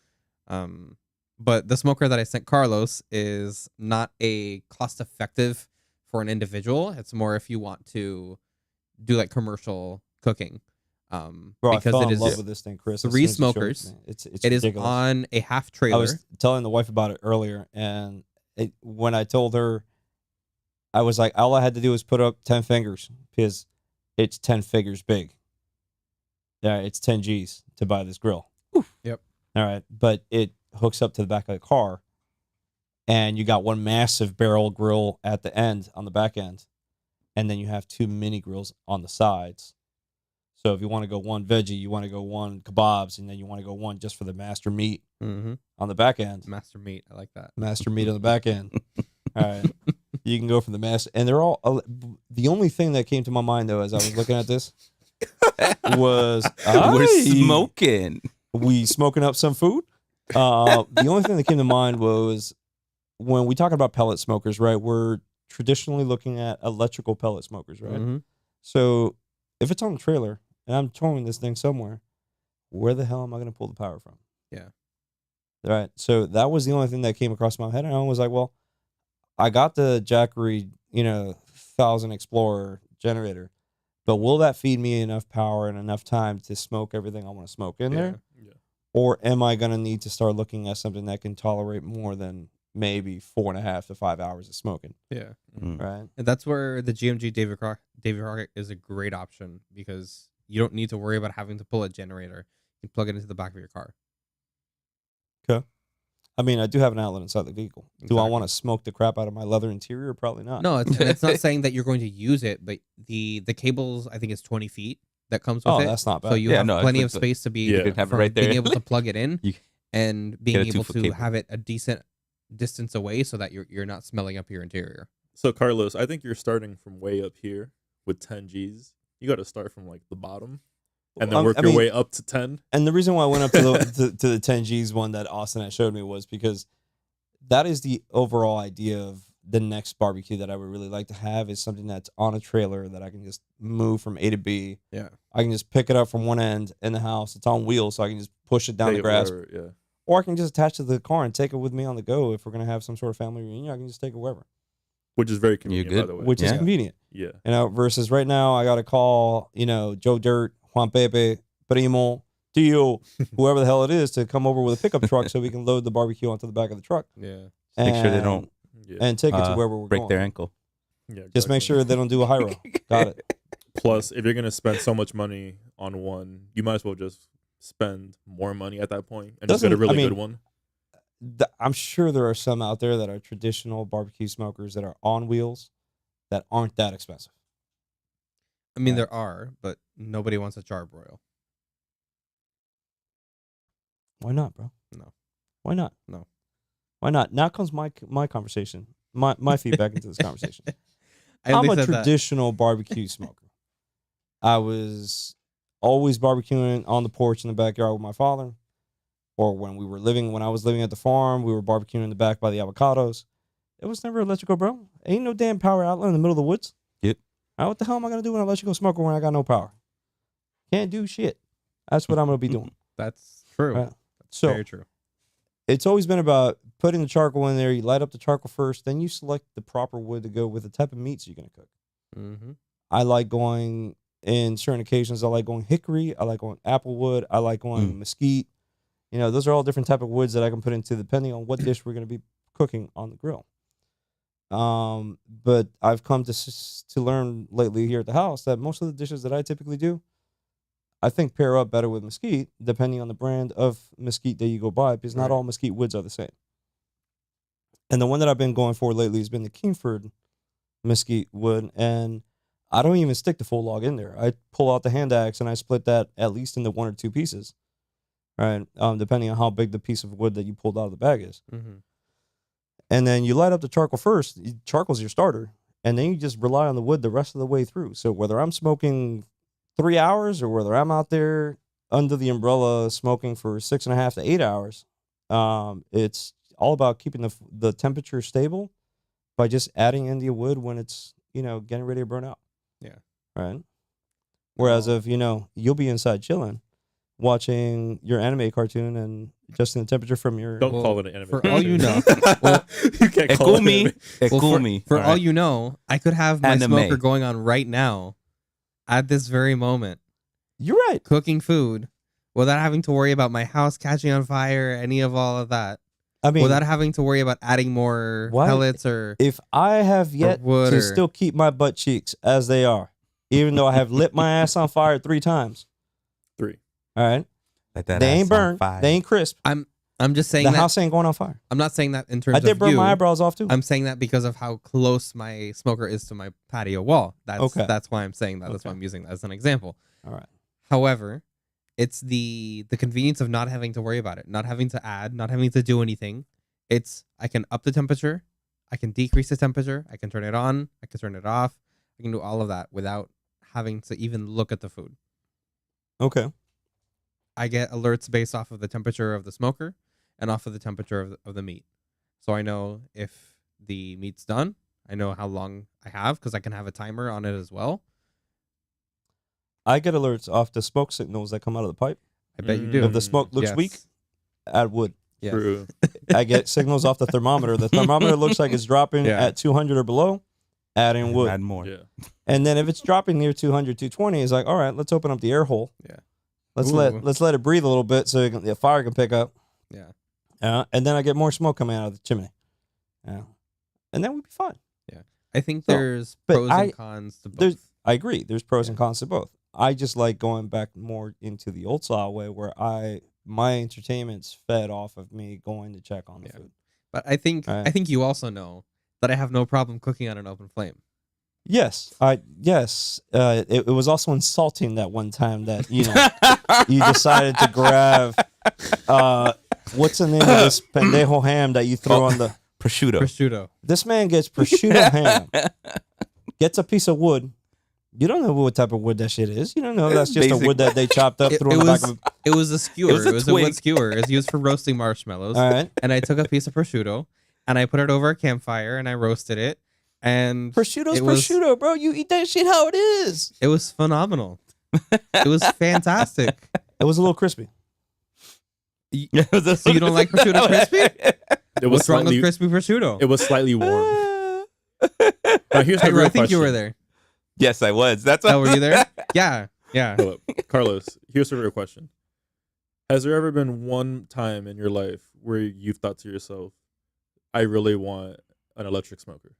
But the smoker that I sent Carlos is not a cost effective for an individual. It's more if you want to do like commercial cooking. Bro, because I fell it in is love with this thing, Chris. as 3 soon as you showed it to smokers. me. It's It is ridiculous. on a half I trailer. was telling the wife about it earlier, and when I told her, I was like, all I had to do was put up 10 fingers because it's 10 figures big. Yeah, it's 10 G's to buy this grill. Yep. All right, but it hooks up to the back of the car, and you got one massive barrel grill at the end on the back end, and then you have 2 mini grills on the sides. So if you want to go one veggie, you want to go one kebabs, and then you want to go one just for the master meat on the back end. Master meat. I like that. Master meat on the back end. All right. You can go for the master. And they're all. The only thing that came to my mind, though, as I was looking at this was. We're smoking. We smoking up some food. The only thing that came to mind was when we talk about pellet smokers, right? We're traditionally looking at electrical pellet smokers, right? Mm-hmm. So if it's on the trailer and I'm towing this thing somewhere, where the hell am I going to pull the power from? Yeah. All right. So that was the only thing that came across my head. And I was like, well, I got the Jackery, 1000 Explorer generator, but will that feed me enough power and enough time to smoke everything I want to smoke in there? Yeah. Or am I going to need to start looking at something that can tolerate more than maybe 4.5 to 5 hours of smoking? Yeah. Right. And that's where the GMG David Crockett is a great option because you don't need to worry about having to pull a generator. You can plug it into the back of your car. Okay. I mean, I do have an outlet inside the vehicle. Do I Exactly. want to smoke the crap out of my leather interior? Probably not. No, it's not saying that you're going to use it, but the cables, I think, is 20 feet that comes with Oh, it. that's not bad. So you Yeah, have no, plenty it's of like- space to be Yeah. You can have it from right being there. able to plug it in You and being get a able 2-foot to cable. have it a decent distance away so that you're not smelling up your interior. So Carlos, I think you're starting from way up here with 10 G's. You got to start from like the bottom and then work I your mean, way up to 10. And the reason why I went up to the 10 G's one that Austin had showed me was because that is the overall idea of the next barbecue that I would really like to have is something that's on a trailer that I can just move from A to B. Yeah. I can just pick it up from one end in the house. It's on wheels, so I can just push it down Take the it grass. wherever, yeah. Or I can just attach it to the car and take it with me on the go. If we're going to have some sort of family reunion, I can just take it wherever. Which is very convenient, good. by the way. Which is convenient. Yeah. Versus right now, I got to call, Joe Dirt, Juan Pepe, Primo, Tio, whoever the hell it is, to come over with a pickup truck so we can load the barbecue onto the back of the truck. Yeah. Make sure they don't and take it to wherever we're break going. their ankle. Yeah, Just make sure they don't do a high roll. Got it. Plus, if you're gonna spend so much money on one, you might as well just spend more money at that point and just get a really good one. I'm sure there are some out there that are traditional barbecue smokers that are on wheels that aren't that expensive. I mean, there are, but nobody wants a charbroil. Why not, bro? No. Why not? No. Why not? Now comes my conversation, my feedback into this conversation. I I'm only a said that- traditional barbecue smoker. I was always barbecuing on the porch in the backyard with my father, or when I was living at the farm, we were barbecuing in the back by the avocados. It was never electrical, bro. Ain't no damn power outlet in the middle of the woods. Yep. Now, what the hell am I gonna do when I let you go smoker when I got no power? Can't do shit. That's what I'm gonna be doing. That's true. Right. That's So very true. it's always been about putting the charcoal in there. You light up the charcoal first, then you select the proper wood to go with the type of meats you're gonna cook. Mm-hmm. I like going in certain occasions. I like going hickory. I like going applewood. I like going mesquite. Those are all different type of woods that I can put into depending on what dish we're going to be cooking on the grill. But I've come to learn lately here at the house that most of the dishes that I typically do, I think pair up better with mesquite, depending on the brand of mesquite that you go buy, because not all mesquite woods are the same. And the one that I've been going for lately has been the Kingford mesquite wood, and I don't even stick the full log in there. I pull out the hand axe and I split that at least into 1 or 2 pieces, right? Depending on how big the piece of wood that you pulled out of the bag is. Mm-hmm. And then you light up the charcoal first. Charcoal's your starter, and then you just rely on the wood the rest of the way through. So whether I'm smoking 3 hours or whether I'm out there under the umbrella smoking for 6.5 to 8 hours, it's all about keeping the temperature stable by just adding in the wood when it's getting ready to burn out. Yeah. Right. Whereas if you'll be inside chilling, watching your anime cartoon and adjusting the temperature from your. Don't call it an anime. For all you know, you can't call it Ekumi. For all you know, I could have my Anime. smoker going on right now, at this very moment, You're right. cooking food, without having to worry about my house catching on fire, any of all of that. I mean, Without having to worry about adding more Why- pellets or if I have yet wood to or- still keep my butt cheeks as they are, even though I have lit my ass on fire 3 times. 3. All right. Like that They ass ain't on burned. fire. They ain't crisp. I'm just saying The that house ain't going on fire. I'm not saying that in terms I did of burn you. my eyebrows off too. I'm saying that because of how close my smoker is to my patio wall. That's why I'm saying that. That's why Okay. I'm using that as an example. All right. However, it's the convenience of not having to worry about it, not having to add, not having to do anything. I can up the temperature, I can decrease the temperature, I can turn it on, I can turn it off, I can do all of that without having to even look at the food. Okay. I get alerts based off of the temperature of the smoker and off of the temperature of the meat. So I know if the meat's done, I know how long I have because I can have a timer on it as well. I get alerts off the smoke signals that come out of the pipe. I bet you do. If the smoke looks Yes. weak, add wood. Yes. True. I get signals off the thermometer. The thermometer looks like it's dropping Yeah. at 200 or below. Add in wood. Add more. Yeah. And then if it's dropping near 200, 220, it's like, all right, let's open up the air hole. Yeah. Let's Ooh. let it breathe a little bit so the fire can pick up. Yeah. And then I get more smoke coming out of the chimney. Yeah. And then we'd be fine. I think So, there's but pros and cons to there's- both. I agree. There's pros and cons to both. I just like going back more into the old style way where my entertainment's fed off of me going to check on the Yeah. food. But I think Right. I think you also know that I have no problem cooking on an open flame. Yes. It was also insulting that one time that, you decided to grab what's the name of this pendejo ham that you throw on the Prosciutto. This man gets prosciutto ham, gets a piece of wood. You don't know what type of wood that shit is. You don't know that's just Basic. a wood that they chopped up, threw on the back of a... It was a skewer. It was a a wood twig. skewer. It's used for roasting marshmallows. All right. And I took a piece of prosciutto and I put it over a campfire and I roasted it. And Prosciutto's it was, prosciutto, bro. You eat that shit how it is. It was phenomenal. It was fantastic. It was a little crispy. So you don't like prosciutto crispy? It was What's wrong with slightly, crispy prosciutto? it was slightly warm. Now here's the Hey, real I think you were question. there. Yes, I was. That's Oh, were you there? Yeah. Hold up. Carlos, here's the real question. Has there ever been one time in your life where you've thought to yourself, I really want an electric smoker?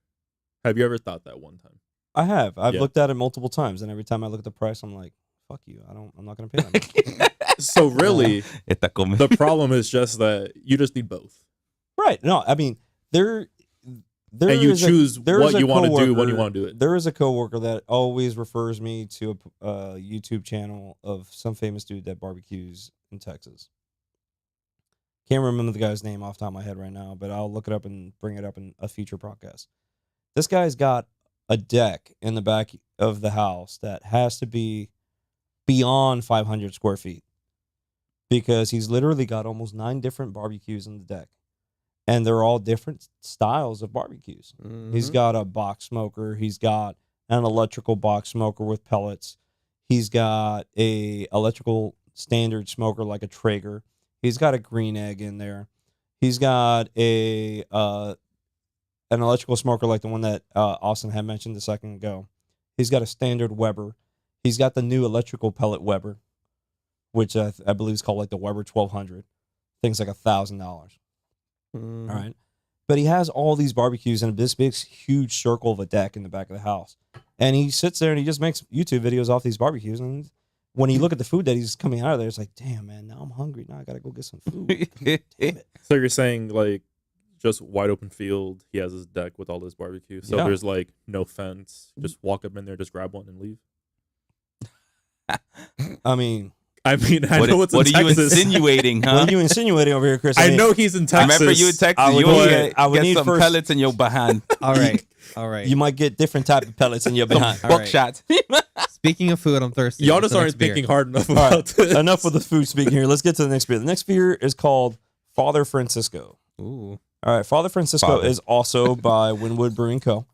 Have you ever thought that one time? I have. I've Yeah. looked at it multiple times, and every time I look at the price, I'm like, "Fuck you! I'm not gonna pay that much." So really, Esta come. the problem is just that you just need both. Right? No, I mean there And you is a- choose there what is a you want to do when you coworker- want to do it. There is a coworker that always refers me to a YouTube channel of some famous dude that barbecues in Texas. Can't remember the guy's name off the top of my head right now, but I'll look it up and bring it up in a future podcast. This guy's got a deck in the back of the house that has to be beyond 500 square feet because he's literally got almost 9 different barbecues in the deck, and they're all different styles of barbecues. He's got a box smoker. He's got an electrical box smoker with pellets. He's got a electrical standard smoker like a Traeger. He's got a green egg in there. He's got a an electrical smoker like the one that Austin had mentioned a second ago. He's got a standard Weber. He's got the new electrical pellet Weber, which I believe is called like the Weber 1200. Things like $1,000. All right. But he has all these barbecues in this big, huge circle of a deck in the back of the house. And he sits there and he just makes YouTube videos off these barbecues. And when you look at the food that he's coming out of there, it's like, damn, man, now I'm hungry. Now I got to go get some food. Damn it. So you're saying like just wide open field. He has his deck with all this barbecue. So Yeah. there's like no fence. Just walk up in there, just grab one and leave. I mean, I What, know what's what in are you Texas. insinuating, huh? what are you insinuating over here, Chris? I mean, know he's in I Texas. remember you in Texas. I would You need- want I to would get need some first- pellets in your behind. All right. All right. You might get different type of pellets in your behind. All right. Buckshot. Speaking of food, I'm thirsty. Y'all What's just the aren't next beer? thinking hard enough All about right, this. enough with the food speaking here. Let's get to the next beer. The next beer is called Father Francisco. Ooh. All right, Father Francisco Father. is also by Winwood Brewing Co.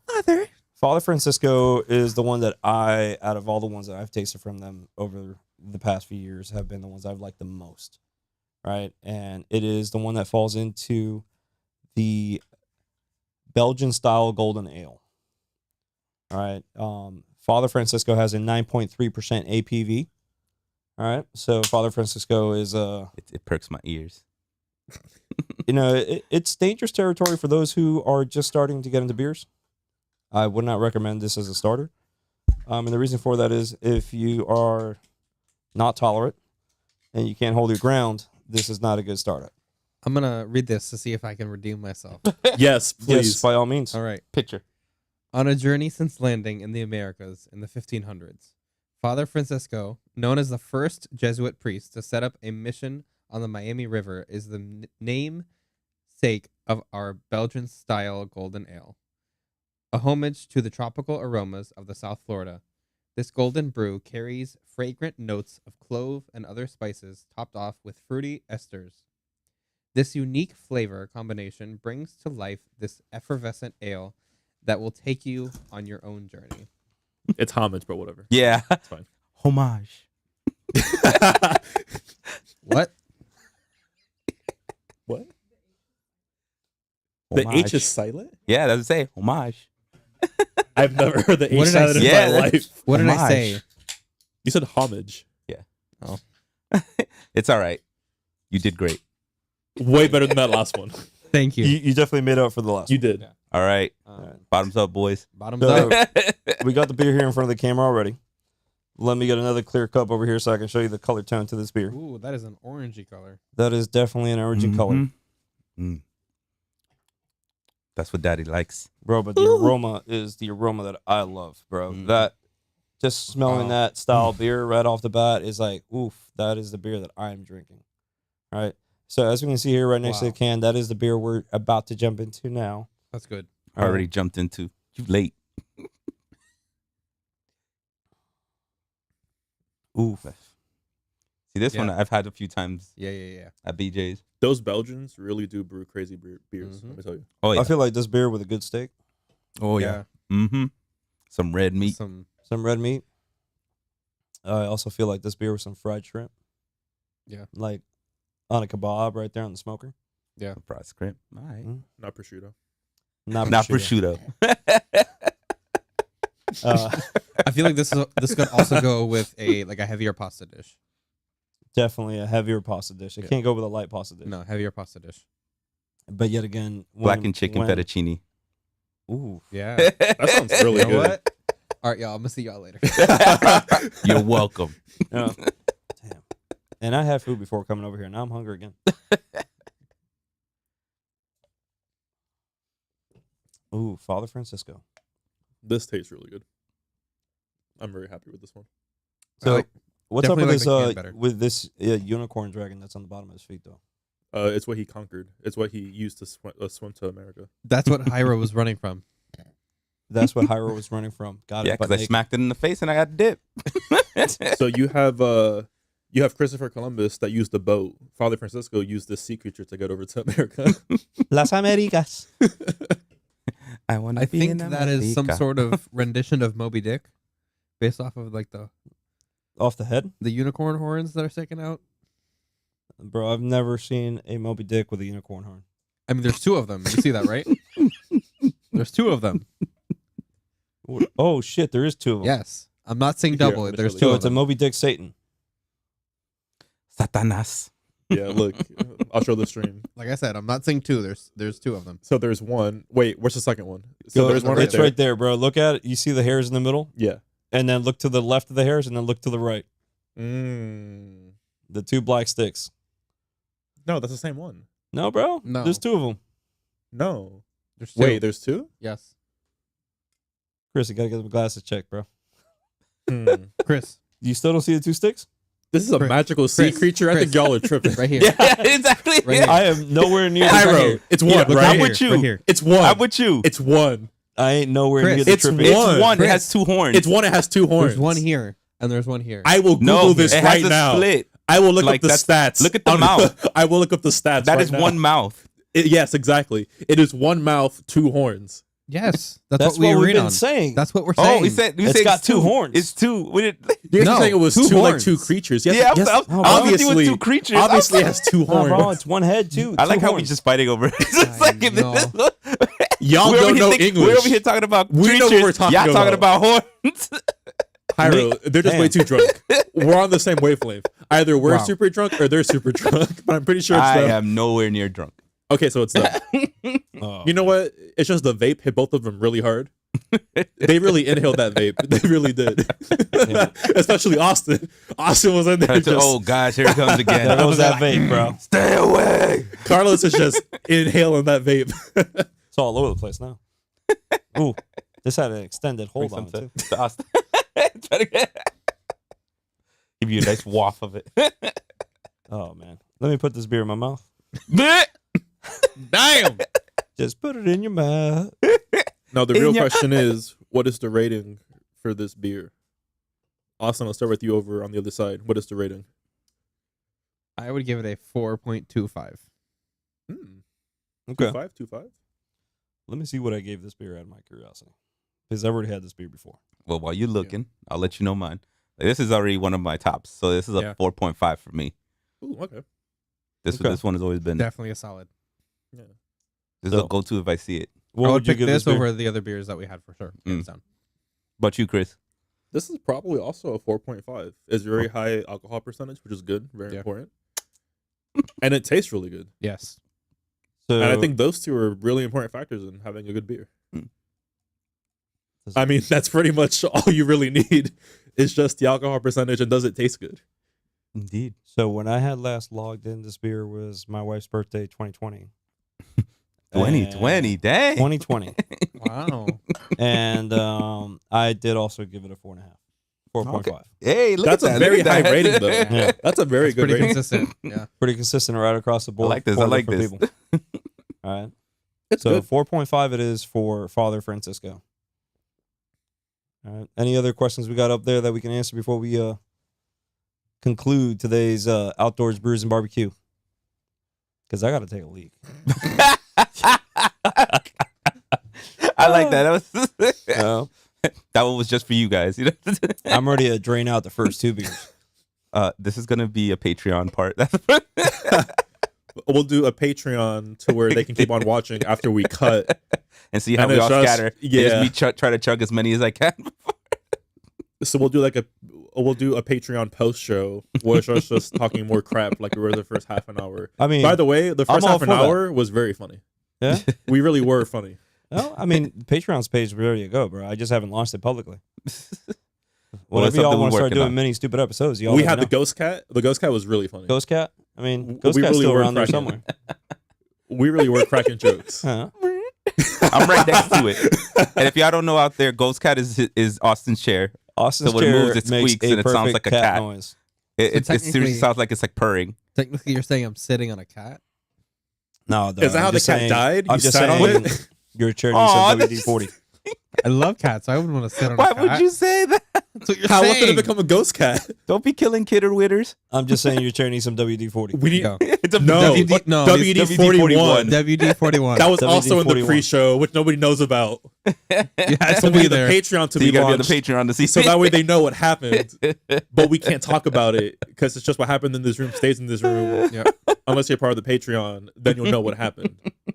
Father Francisco is the one that out of all the ones that I've tasted from them over the past few years, have been the ones I've liked the most. Right, and it is the one that falls into the Belgian style golden ale. All right, Father Francisco has a 9.3% APV. All right, so Father Francisco is It perks my ears. it's dangerous territory for those who are just starting to get into beers. I would not recommend this as a starter. And the reason for that is if you are not tolerant and you can't hold your ground, this is not a good startup. I'm going to read this to see if I can redeem myself. Yes, please. Yes, by all means. All right. Picture. On a journey since landing in the Americas in the 1500s, Father Francisco, known as the first Jesuit priest to set up a mission on the Miami River, is the namesake of our Belgian-style golden ale. A homage to the tropical aromas of the South Florida, this golden brew carries fragrant notes of clove and other spices topped off with fruity esters. This unique flavor combination brings to life this effervescent ale that will take you on your own journey. It's homage, but whatever. Yeah. It's fine. Homage. What? What? The H Homage. is silent? Yeah, that's what I say. Homage. I've never heard the What H did I silent in say? my Yeah, that's- life. What did I Homage. say? You said homage. It's all right. You did great. Way better than that last one. Thank you. You definitely made up for the last You one. did. Yeah. All right. Alright. Bottoms up, boys. Bottoms So- up. We got the beer here in front of the camera already. Let me get another clear cup over here so I can show you the color tone to this beer. Ooh, that is an orangey color. That is definitely an orangey color. Mhm. Mm. That's what daddy likes. Bro, but the aroma is the aroma that I love, bro. Mm. That just smelling Wow. that style beer right off the bat is like, oof, that is the beer that I'm drinking. All right. So as we can see here right next to the Wow. can, that is the beer we're about to jump into now. That's good. All right. Already jumped into. You late. Oof. See, this Yeah. one I've had a few times Yeah. at BJ's. Those Belgians really do brew crazy beers. Mhm. Let me tell you. Oh yeah. I feel like this beer with a good steak, Oh yeah. Mm-hmm. Some red meat. Some some red meat. I also feel like this beer with some fried shrimp. Yeah. Like on a kebab right there on the smoker. Fried shrimp. All right. Not prosciutto. Not Not prosciutto. prosciutto. I feel like this could also go with a heavier pasta dish. Definitely a heavier pasta dish. It Yeah. can't go with a light pasta dish. No, heavier pasta dish. But yet again, Blackened chicken fettuccine. Ooh. Yeah. That sounds really You know good. what? All right, y'all. I'm gonna see y'all later. You're welcome. Yeah. Damn. And I had food before coming over here. Now I'm hungry again. Ooh, Father Francisco. This tastes really good. I'm very happy with this one. So, what's up with definitely this like the can better. with this unicorn dragon that's on the bottom of his feet though? It's what he conquered. It's what he used to swim to America. That's what Hyra was running from. That's what Hyro was running from. Got Yeah, it. But because I smacked it in the face and I got dip. So you have Christopher Columbus that used the boat. Father Francisco used this sea creature to get over to America. Las Americas. I want. I think that is some sort of rendition of Moby Dick, based off of like Off the head, the unicorn horns that are sticking out. bro. I've never seen a Moby Dick with a unicorn horn. I mean, there's two of them. You see that, right? There's two of them. Oh shit, there is two of them. Yes, I'm not saying Here, double. I'm gonna There's show two So of it's a them. Moby Dick Satan. Satanas. Yeah, look, I'll show the stream. Like I said, I'm not saying two. There's two of them. So there's one. Wait, where's the second one? So Go- there's one right it's there. right there, bro. Look at it. You see the hairs in the middle, Yeah. and then look to the left of the hairs, and then look to the right. Mm. The two black sticks. No, that's the same one. No, bro. No. There's two of them. No. There's two. Wait, there's two? Yes, Chris, you gotta get them glasses checked, bro. Hmm. Chris, You still don't see the two sticks? This is a Chris, magical sea Chris, creature. I think Chris. y'all are tripping. right here. Yeah, exactly. Right here. I am nowhere near the Pyro, it's one, Yeah, look right? I'm right with here, you. Right here. It's one. I'm with you. It's one. I ain't nowhere Chris, near the it's tripping. one. It's one. It Chris. has two horns. It's one. It has two horns. There's one here, and there's one here. I will Google No, this it right has a now. split. I will look Like, up the stats. look at the on- mouth. I will look up the stats. That right is now. one mouth. Yes, exactly. It is one mouth, two horns. Yes, That's what we what we've agreed been on. saying. That's what we're saying. Oh, we said It's got two horns. It's two. We did. You're No, saying it was two two like horns. two creatures. Yes, Yeah, yes. I was obviously, thinking with two creatures. obviously it has two No, bro, horns. it's one head too. I like Two how we horns. just fighting over it. It's just I like know. Y'all we're over don't here know think- English. We're over here talking about We know what creatures. we're talking Y'all talking about. about horns. Pyro, they're just way Damn. too drunk. We're on the same wavelength. Either we're Wow. super drunk or they're super drunk. But I'm pretty sure it's I them. am nowhere near drunk. Okay, so it's them. Oh. You know what? It's just the vape hit both of them really hard. They really inhaled that vape. They really did. Especially Austin. Austin was in there just. Oh gosh, here it comes again. There goes that vape, bro. Stay away. Carlos is just inhaling that vape. It's all over the place now. Ooh, this had an extended hold on it too. to Austin. Give you a nice waft of it. Oh man, let me put this beer in my mouth. Damn. Just put it in your mouth. Now, the real question is, what is the rating for this beer? Austin, I'll start with you over on the other side. What is the rating? I would give it a 4.25. Okay, 2.5? 2.5? let me see what I gave this beer out of my curiosity, because I've already had this beer before. Well, while you're looking, I'll let you know mine. Like, this is already one of my tops, so this is a Yeah. 4.5 for me. Ooh, okay. Okay. This one has always been. Definitely a solid. Yeah. This is So- a go-to if I see it. What I would would you pick give this beer? over the other beers that we had for sure. Hands down. But you, Chris? This is probably also a 4.5. It's very high alcohol percentage, which is good. Very Yeah. important. And it tastes really good. Yes. So, And I think those two are really important factors in having a good beer. Does- I mean, that's pretty much all you really need. It's just the alcohol percentage and does it taste good? Indeed. So when I had last logged in, this beer was my wife's birthday, 2020. 2020, dang. 2020. Wow. And I did also give it a 4.5. 4.5. Okay. Hey, look That's at a that. very look at high that. rating, though. Yeah. That's a very good Pretty rating. consistent. Yeah. Pretty consistent right across the I board. like this. I Four like different this. people. All right. It's So good. 4.5 it is for Father Francisco. All right. Any other questions we got up there that we can answer before we conclude today's Outdoors Brews and Barbecue. Because I got to take a leak. I like that. No, That one was just for you guys. You know? I'm ready to drain out the first 2 beers. This is gonna be a Patreon part. We'll do a Patreon to where they can keep on watching after we cut. And see how And we it's all just- scatter. yeah. And just me try to chug as many as I can. So we'll do a Patreon post show where it's just talking more crap like we were the first half an hour. I mean, By the way, the I'm first all half an for that. hour was very funny. yeah. We really were funny. No, I mean, Patreon's page is ready to go, bro. I just haven't launched it publicly. Well, Whenever that's y'all something want to we're start working doing on. many stupid episodes, y'all We let had me the Ghost Cat. The Ghost Cat was really funny. know. Ghost Cat. I mean, We Ghost Cat's really still were around there cracking. somewhere. We really were cracking jokes. Huh? I'm right next to it. And if y'all don't know out there, Ghost Cat is Austin's chair. Austin's So when it chair moves, it makes squeaks a and it sounds perfect like a cat. noise. It seriously technically- sounds like it's like purring. Technically, you're saying I'm sitting on a cat. No, Is that how the cat died? I'm You just sat on saying it? your chair needs Aw, some WD-40. I love cats. So I wouldn't want to sit on Why a cat. would you say that? That's what you're How else did it saying. become a ghost cat? Don't be killing kidder witters. I'm just saying your chair needs some WD-40. We need Go. It's a no WD no, WD-41. WD-41. That was also in the WD-41. pre-show, which nobody knows about. You had So to we be need the there. Patreon to So be you gotta be on launched, the Patreon to see. so that way they know what happened, but we can't talk about it because it's just what happened in this room stays in this room. Yeah. Unless you're part of the Patreon, then you'll know what happened. Just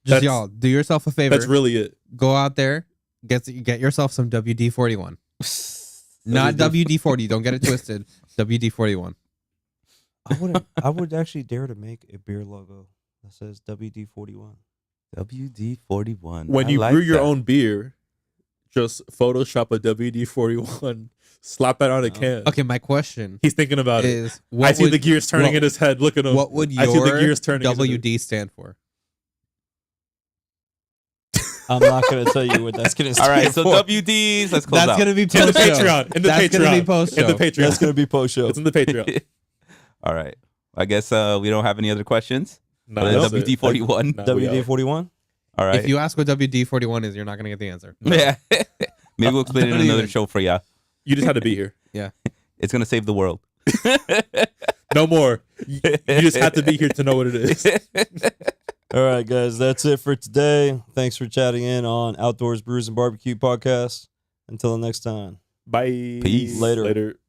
That's- y'all, do yourself a favor. That's really it. Go out there, get yourself some WD-41. Not WD-40. Don't get it twisted. WD-41. I would actually dare to make a beer logo that says WD-41. WD-41. When I you like brew your that. own beer, just Photoshop a WD-41, slap that on a can. Okay, my question He's thinking about it. is, I see the gears turning what- in his head. Look at him. what would I see the your gears turning in his head. WD stand for? I'm not going to tell you what that's going to All stand right, so for. WDs. Let's close That's out. gonna be In the post show. Patreon. In the That's Patreon. gonna be post In the show. Patreon. That's going to be post-show. It's in the Patreon. All right. I guess we don't have any other questions. No, Uh, that's it. WD-41. Nah, we out. WD-41? All right. If you ask what WD-41 is, you're not gonna get the answer. Yeah. Maybe we'll explain it in Don't another even. show for ya. You just had to be here. It's gonna save the world. No more. You just had to be here to know what it is. All right, guys, that's it for today. Thanks for chatting in on Outdoors Brews and Barbecue Podcast. Until the next time. Bye. Peace. Later. Later.